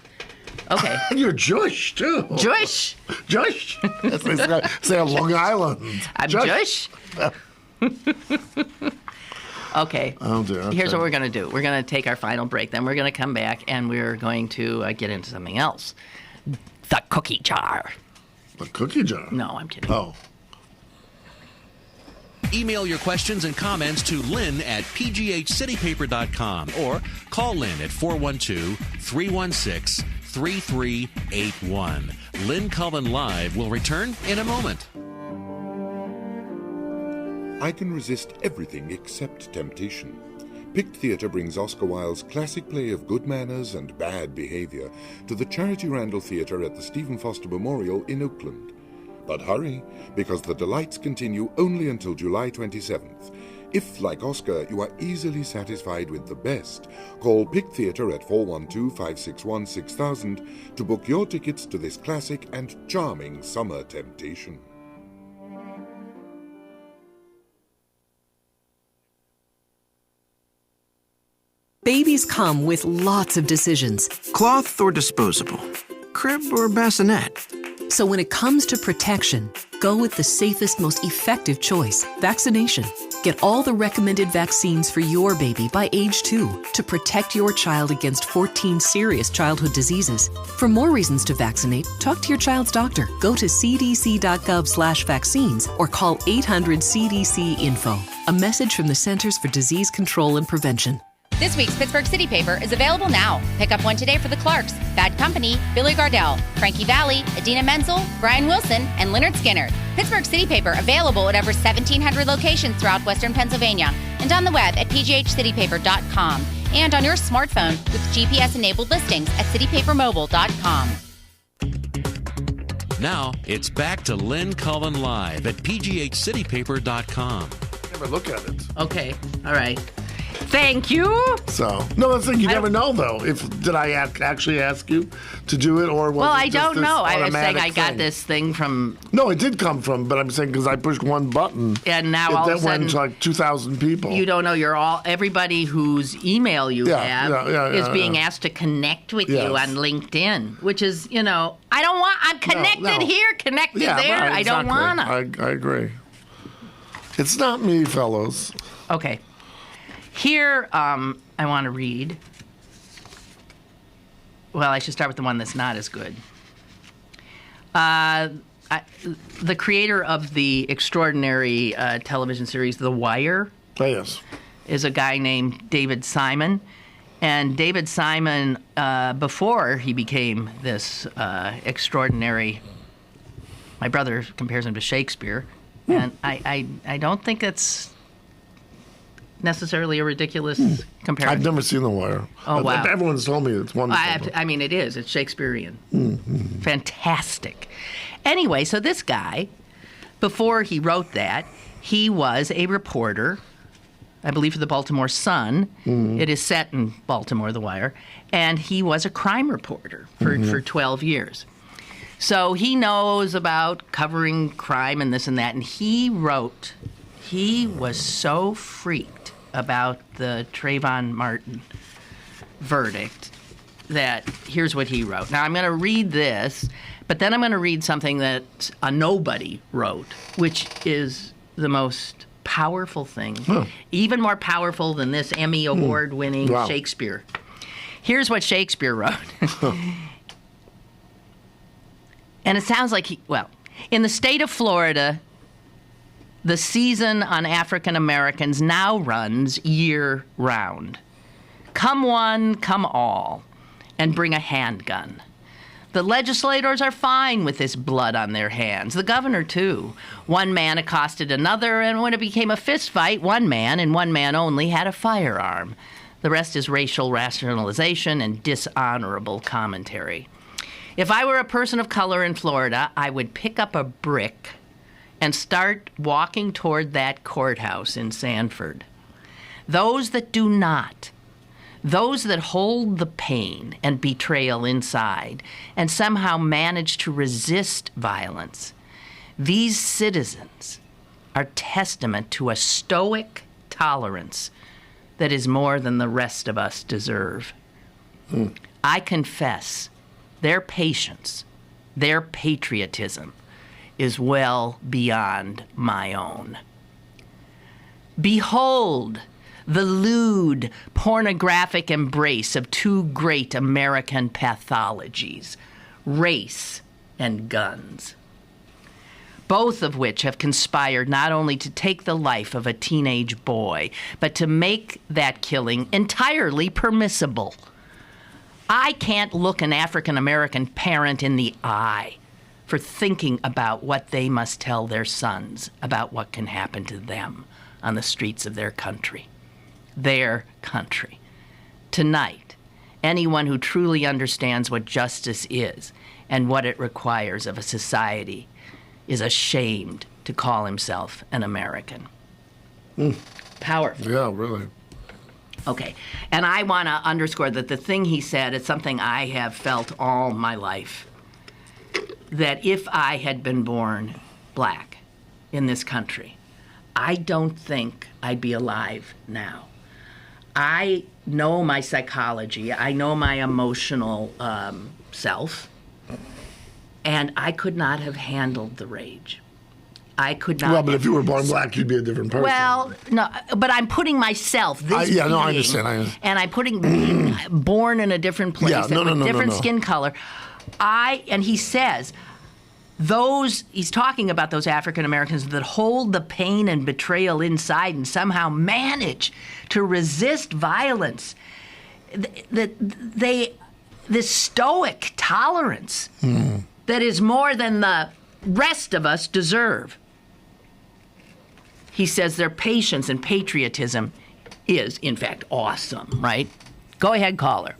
Okay. You're Jewish, too. Jewish. Jewish. Say on Long Island. I'm Jewish. Okay. Oh, dear. Okay. Here's what we're going to do. We're going to take our final break. Then we're going to come back, and we're going to get into something else. The cookie jar. The cookie jar? No, I'm kidding. Oh. Email your questions and comments to Lynn at pghcitypaper.com or call Lynn at 412-316-3381. Lynn Cullen Live will return in a moment. I can resist everything except temptation. Pict Theatre brings Oscar Wilde's classic play of good manners and bad behavior to the Charity Randall Theatre at the Stephen Foster Memorial in Oakland. But hurry, because the delights continue only until July 27th. If, like Oscar, you are easily satisfied with the best, call Pict Theatre at 412-561-6000 to book your tickets to this classic and charming summer temptation. Babies come with lots of decisions. Cloth or disposable? Crib or bassinet? So when it comes to protection, go with the safest, most effective choice, vaccination. Get all the recommended vaccines for your baby by age 2 to protect your child against 14 serious childhood diseases. For more reasons to vaccinate, talk to your child's doctor. Go to cdc.gov/vaccines or call 800-CDC-INFO. A message from the Centers for Disease Control and Prevention. This week's Pittsburgh City Paper is available now. Pick up one today for the Clarks, Bad Company, Billy Gardell, Frankie Valli, Adina Menzel, Brian Wilson, and Leonard Skinner. Pittsburgh City Paper available at over 1,700 locations throughout Western Pennsylvania and on the web at pghcitypaper.com and on your smartphone with GPS-enabled listings at citypapermobile.com. Now, it's back to Lynn Cullen Live at pghcitypaper.com. Never look at it. Okay. All right. Thank you. So, no, that's the thing. You never know, though. Did I actually ask you to do it, or was Well, it I just don't this know. I was saying automatic I got thing? this thing from, No, it did come from, but I'm saying because I pushed one button. and now all of a that went sudden to like 2,000 people. you don't know. Everybody whose email you have is being yeah. asked to connect with Yes. you on LinkedIn, which is, I don't want. I'm connected no. here, connected Yeah, there. right, I don't exactly. wanna. I agree. It's not me, fellows. Okay. Here, I want to read. Well, I should start with the one that's not as good. The creator of the extraordinary television series The Wire Oh, yes. is a guy named David Simon. And David Simon, before he became this extraordinary, my brother compares him to Shakespeare, and I don't think it's necessarily a ridiculous comparison. I've never seen The Wire. Oh, wow. Everyone's told me it's wonderful. I mean, it is. It's Shakespearean. Mm-hmm. Fantastic. Anyway, so this guy, before he wrote that, he was a reporter, I believe, for the Baltimore Sun. Mm-hmm. It is set in Baltimore, The Wire. And he was a crime reporter for 12 years. So he knows about covering crime and this and that. And he wrote, he was so freaked about the Trayvon Martin verdict that here's what he wrote. Now, I'm going to read this, but then I'm going to read something that a nobody wrote, which is the most powerful thing, even more powerful than this Emmy Award-winning Wow. Shakespeare. Here's what Shakespeare wrote. And it sounds like in the state of Florida, the season on African Americans now runs year-round. Come one, come all, and bring a handgun. The legislators are fine with this blood on their hands. The governor, too. One man accosted another, and when it became a fist fight, one man, and one man only, had a firearm. The rest is racial rationalization and dishonorable commentary. If I were a person of color in Florida, I would pick up a brick and start walking toward that courthouse in Sanford. Those that do not, those that hold the pain and betrayal inside and somehow manage to resist violence, these citizens are testament to a stoic tolerance that is more than the rest of us deserve. I confess their patience, their patriotism is well beyond my own. Behold the lewd, pornographic embrace of two great American pathologies, race and guns, both of which have conspired not only to take the life of a teenage boy, but to make that killing entirely permissible. I can't look an African-American parent in the eye for thinking about what they must tell their sons about what can happen to them on the streets of their country. Their country. Tonight, anyone who truly understands what justice is and what it requires of a society is ashamed to call himself an American. Powerful. Yeah, really. Okay, and I want to underscore that the thing he said is something I have felt all my life, that if I had been born black in this country, I don't think I'd be alive now. I know my psychology. I know my emotional self. And I could not have handled the rage. I could not. Well, but if you were born black, you'd be a different person. Well, no, but I'm putting myself, this being, I understand. And I'm putting being born in a different place, different skin color. And he says, he's talking about those African Americans that hold the pain and betrayal inside and somehow manage to resist violence. This stoic tolerance that is more than the rest of us deserve. He says their patience and patriotism is, in fact, awesome, right? Go ahead, caller.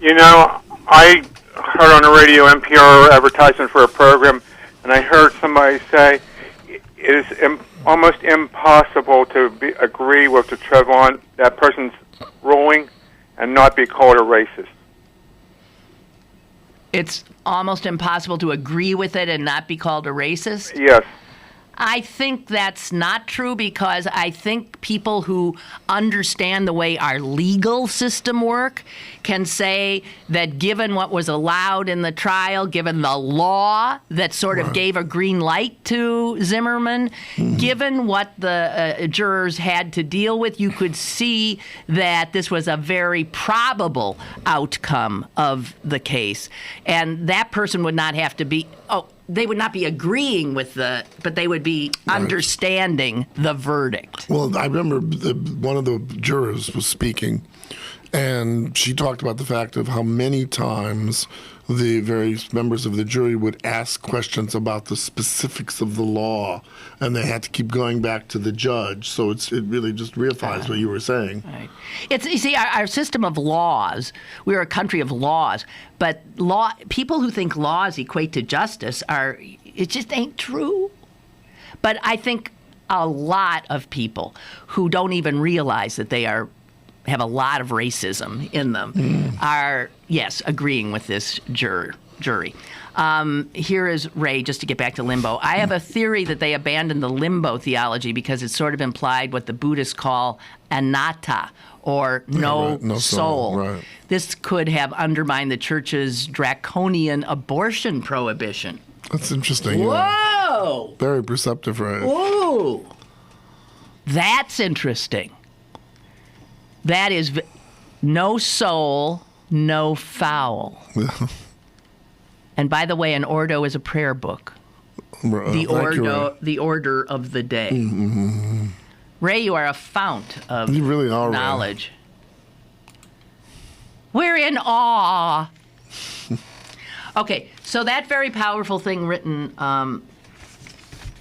You know, I heard on the radio NPR advertisement for a program, and I heard somebody say it is almost impossible to agree with the Trayvon, that person's ruling, and not be called a racist. It's almost impossible to agree with it and not be called a racist? Yes. I think that's not true, because I think people who understand the way our legal system work can say that given what was allowed in the trial, given the law that sort of gave a green light to Zimmerman, given what the jurors had to deal with, you could see that this was a very probable outcome of the case. And that person would not have to be... they would not be agreeing with but they would be understanding the verdict. Well, I remember one of the jurors was speaking, and she talked about the fact of how many times the various members of the jury would ask questions about the specifics of the law, and they had to keep going back to the judge. So it really just reifies what you were saying. Right. You see, our system of laws, we're a country of laws, but people who think laws equate to justice it just ain't true. But I think a lot of people who don't even realize that they have a lot of racism in them are, yes, agreeing with this jury. Here is Ray, just to get back to limbo. I have a theory that they abandoned the limbo theology because it sort of implied what the Buddhists call anatta, or no soul. Right. This could have undermined the church's draconian abortion prohibition. That's interesting. Whoa! Very perceptive, right? Whoa! That's interesting. That is no soul, no foul. And by the way, an ordo is a prayer book. The order of the day. Mm-hmm. Ray, you are a fount of knowledge. We're in awe. Okay, so that very powerful thing written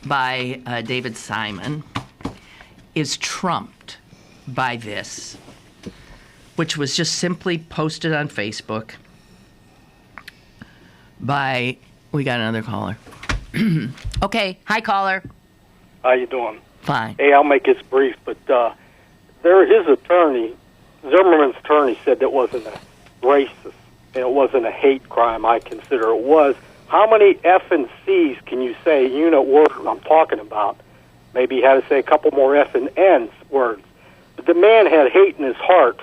by David Simon is trumped by this, which was just simply posted on Facebook by, we got another caller. Okay, hi caller. How you doing? Fine. Hey, I'll make this brief, but his attorney Zimmerman's attorney said it wasn't a racist and it wasn't a hate crime. I consider it was. How many F and C's can you say? You know what word I'm talking about. Maybe he had to say a couple more F and N's words. But the man had hate in his heart,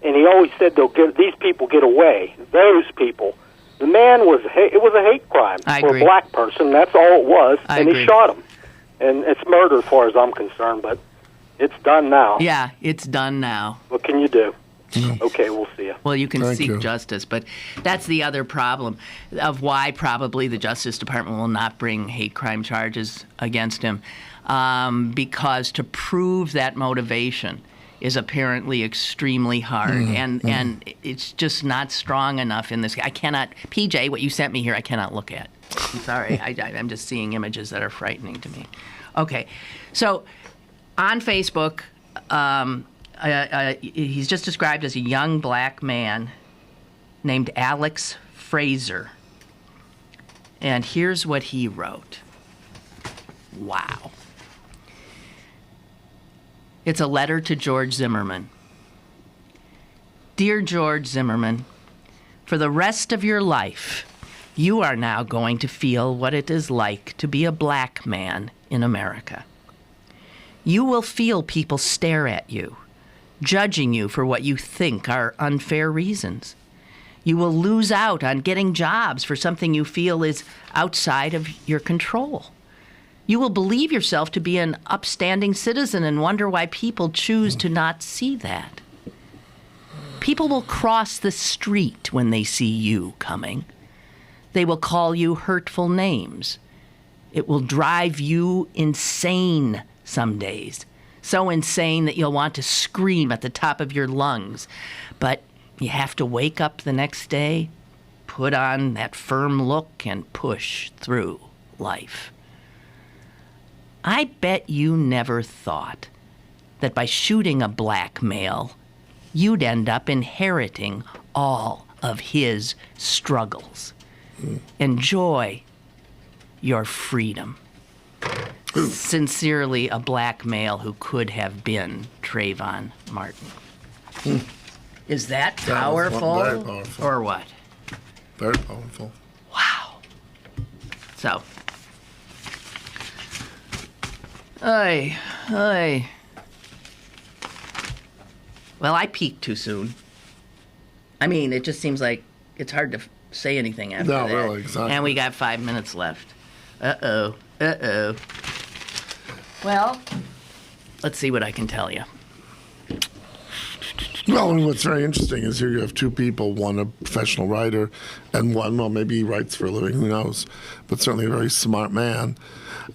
and he always said these people get away. Those people. The man it was a hate crime for a black person. That's all it was, and he shot him. And it's murder as far as I'm concerned, but it's done now. Yeah, it's done now. What can you do? Okay, we'll see you. Well, you can seek justice, but that's the other problem of why probably the Justice Department will not bring hate crime charges against him, because to prove that motivation is apparently extremely hard, and it's just not strong enough in this. I cannot, PJ, what you sent me here, I cannot look at. I'm sorry, I'm just seeing images that are frightening to me. Okay, so on Facebook, he's just described as a young black man named Alex Fraser. And here's what he wrote. Wow. It's a letter to George Zimmerman. Dear George Zimmerman, for the rest of your life, you are now going to feel what it is like to be a black man in America. You will feel people stare at you, judging you for what you think are unfair reasons. You will lose out on getting jobs for something you feel is outside of your control. You will believe yourself to be an upstanding citizen and wonder why people choose to not see that. People will cross the street when they see you coming. They will call you hurtful names. It will drive you insane some days. So insane that you'll want to scream at the top of your lungs. But you have to wake up the next day, put on that firm look, and push through life. I bet you never thought that by shooting a black male, you'd end up inheriting all of his struggles. Enjoy your freedom. Sincerely, a black male who could have been Trayvon Martin. Is that powerful? Very powerful. Or what? Very powerful. Wow. So. Well, I peaked too soon. I mean, it just seems like it's hard to say anything after that. No, really, exactly. And we got 5 minutes left. Uh-oh. Well, let's see what I can tell you. Well, and what's very interesting is here you have two people, one a professional writer, and one, well, maybe he writes for a living, who knows, but certainly a very smart man.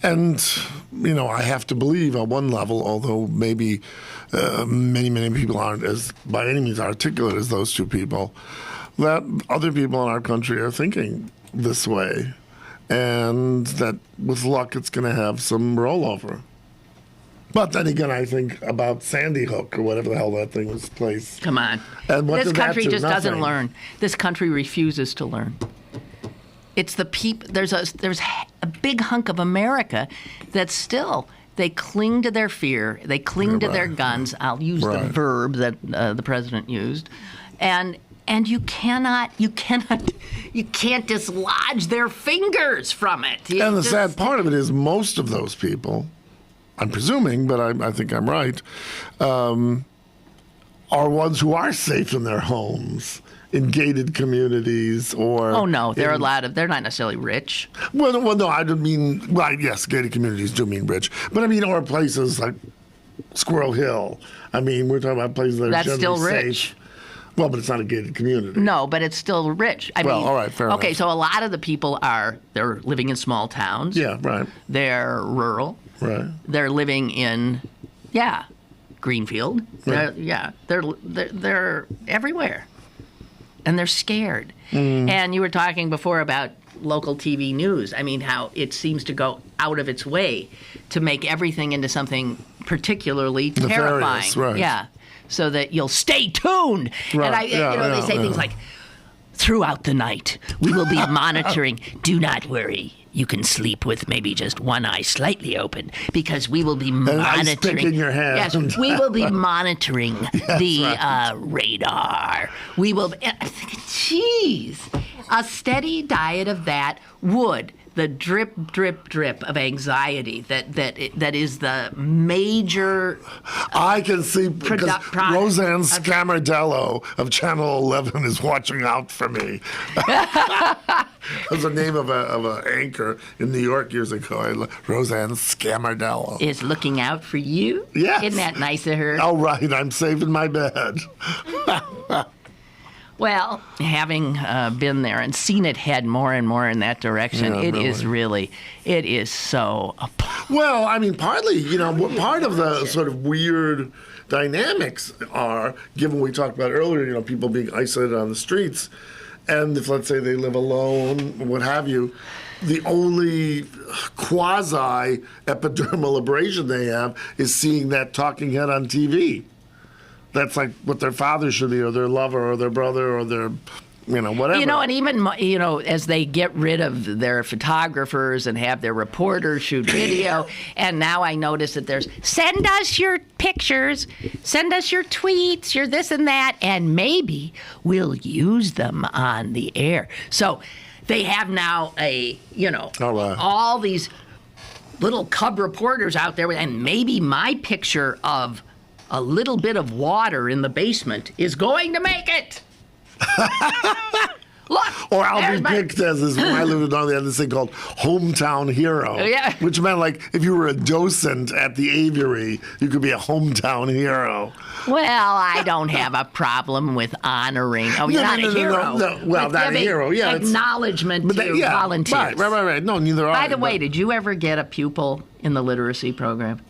And, you know, I have to believe on one level, although maybe many people aren't as by any means articulate as those two people, that other people in our country are thinking this way. And that with luck, it's going to have some rollover. But then again, I think about Sandy Hook or whatever the hell that thing was placed. Come on. And what this did that country do? just doesn't Nothing. learn. This country refuses to learn. It's the people. There's a big hunk of America that still they cling to their fear. They cling to their guns. I'll use the verb that the president used, and you can't dislodge their fingers from it. And the sad part of it is most of those people, I'm presuming, but I think I'm right, are ones who are safe in their homes, in gated communities, or... Oh, no, they're not necessarily rich. Well, no, I don't mean... Well, yes, gated communities do mean rich. But I mean, or places like Squirrel Hill. I mean, we're talking about places that are That's generally still rich. safe. Well, but it's not a gated community. No, but it's still rich. I mean, all right, fair okay, enough. so a lot of the people they're living in small towns. Yeah, right. They're rural. Right. They're living in, Greenfield. Right. They're everywhere. And they're scared. And you were talking before about local TV news. I mean, how it seems to go out of its way to make everything into something particularly terrifying. Nefarious, right. Yeah. So that you'll stay tuned. Right. And they say things like, throughout the night. We will be monitoring. Do not worry. You can sleep with maybe just one eye slightly open because we will be monitoring. Ice pick in your hand. Yes, we will be monitoring the radar. We will. Jeez, a steady diet of that would. The drip, drip, drip of anxiety that is the major. I can see because Roseanne Scamardello of Channel 11 is watching out for me. That's the name of an anchor in New York years ago. Roseanne Scamardello is looking out for you. Yes. Isn't that nice of her? Oh, right. I'm saving my bed. Well, having been there and seen it head more and more in that direction, it is so. Well, I mean, partly, part of the sort of weird dynamics are, given we talked about earlier, people being isolated on the streets, and if, let's say, they live alone, what have you, the only quasi-epidermal abrasion they have is seeing that talking head on TV. That's like what their father should be, or their lover, or their brother, or their, whatever. And even, as they get rid of their photographers and have their reporters shoot video, and now I notice that there's, send us your pictures, send us your tweets, your this and that, and maybe we'll use them on the air. So they have now all these little cub reporters out there, and maybe my picture of a little bit of water in the basement is going to make it. Look. Or I'll be picked as this. When I lived on the other thing called hometown hero. Yeah. Which meant like if you were a docent at the aviary, you could be a hometown hero. Well, I don't have a problem with honoring. Oh, you're not a hero. No. Well, not a hero. Yeah, acknowledgement to volunteers. Right. No, neither are. By the way, did you ever get a pupil in the literacy program?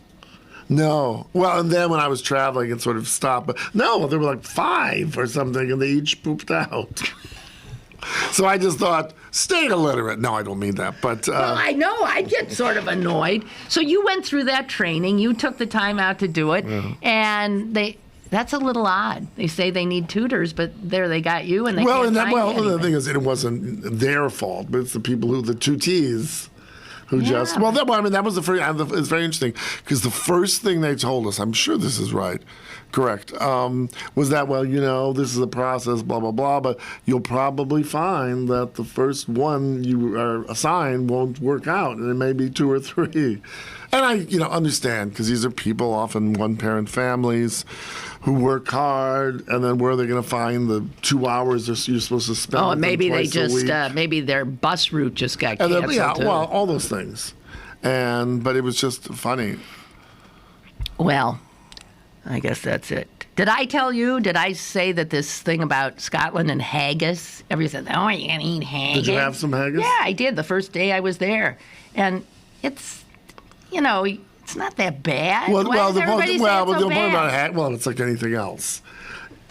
No. Well, and then when I was traveling, it sort of stopped. But no, there were like 5 or something, and they each pooped out. So I just thought, stay illiterate. No, I don't mean that. But well, I know. I get sort of annoyed. So you went through that training. You took the time out to do it. Yeah. And that's a little odd. They say they need tutors, but there they got you, and they can't find anything. The thing is, it wasn't their fault, but it's the people the tutees. That was the first. It's very interesting because the first thing they told us, I'm sure this is correct, was that this is a process, blah blah blah, but you'll probably find that the first one you are assigned won't work out, and it may be 2 or 3. And I, understand because these are people, often one-parent families, who work hard, and then where are they going to find the 2 hours you're supposed to spend? Oh, maybe they just maybe their bus route just got canceled. All those things, but it was just funny. Well, I guess that's it. Did I tell you? Did I say that this thing about Scotland and haggis? Everybody said, "Oh, you can eat haggis." Did you have some haggis? Yeah, I did the first day I was there, and it's. It's not that bad. The point about haggis, it's like anything else.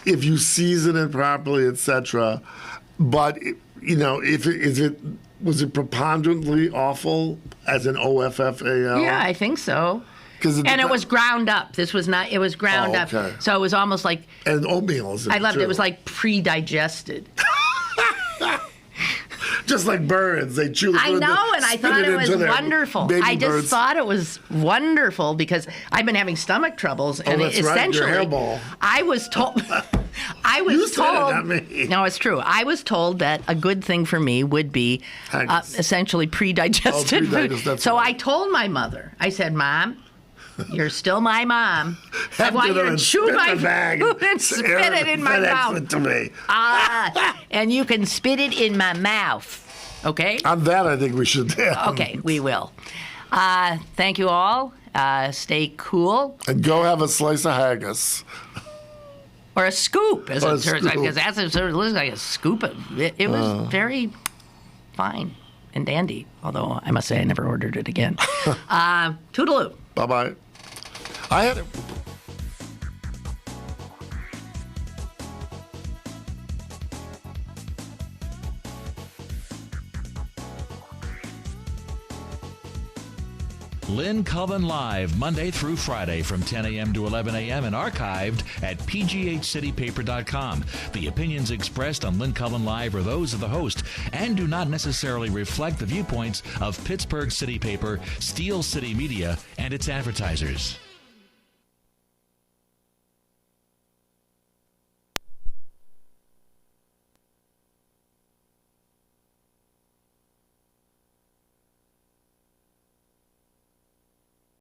If you season it properly, etc. But was it preponderantly awful as an OFFAL? Yeah, I think so. It was ground up. This was not. It was ground up. So it was almost like. And oatmeal is. I loved it. It was like pre-digested. Just like birds, they chew the food. I know, and I thought it was wonderful. I just thought it was wonderful because I've been having stomach troubles, and essentially, your hairball. I was told. You said it, not me. No, it's true. I was told that a good thing for me would be essentially pre-digested food. So I told my mother. I said, "Mom, you're still my mom. I want you to chew my food and spit it in my mouth. To me. And you can spit it in my mouth. Okay? On that, I think we should do. Okay, we will. Thank you all. Stay cool. And go have a slice of haggis. Or a scoop, as it turns out, because that's sort of looks like a scoop. It was very fine and dandy, although I must say I never ordered it again. Toodaloo. Bye-bye. I had it. Lynn Cullen Live, Monday through Friday from 10 a.m. to 11 a.m. and archived at pghcitypaper.com. The opinions expressed on Lynn Cullen Live are those of the host and do not necessarily reflect the viewpoints of Pittsburgh City Paper, Steel City Media, and its advertisers.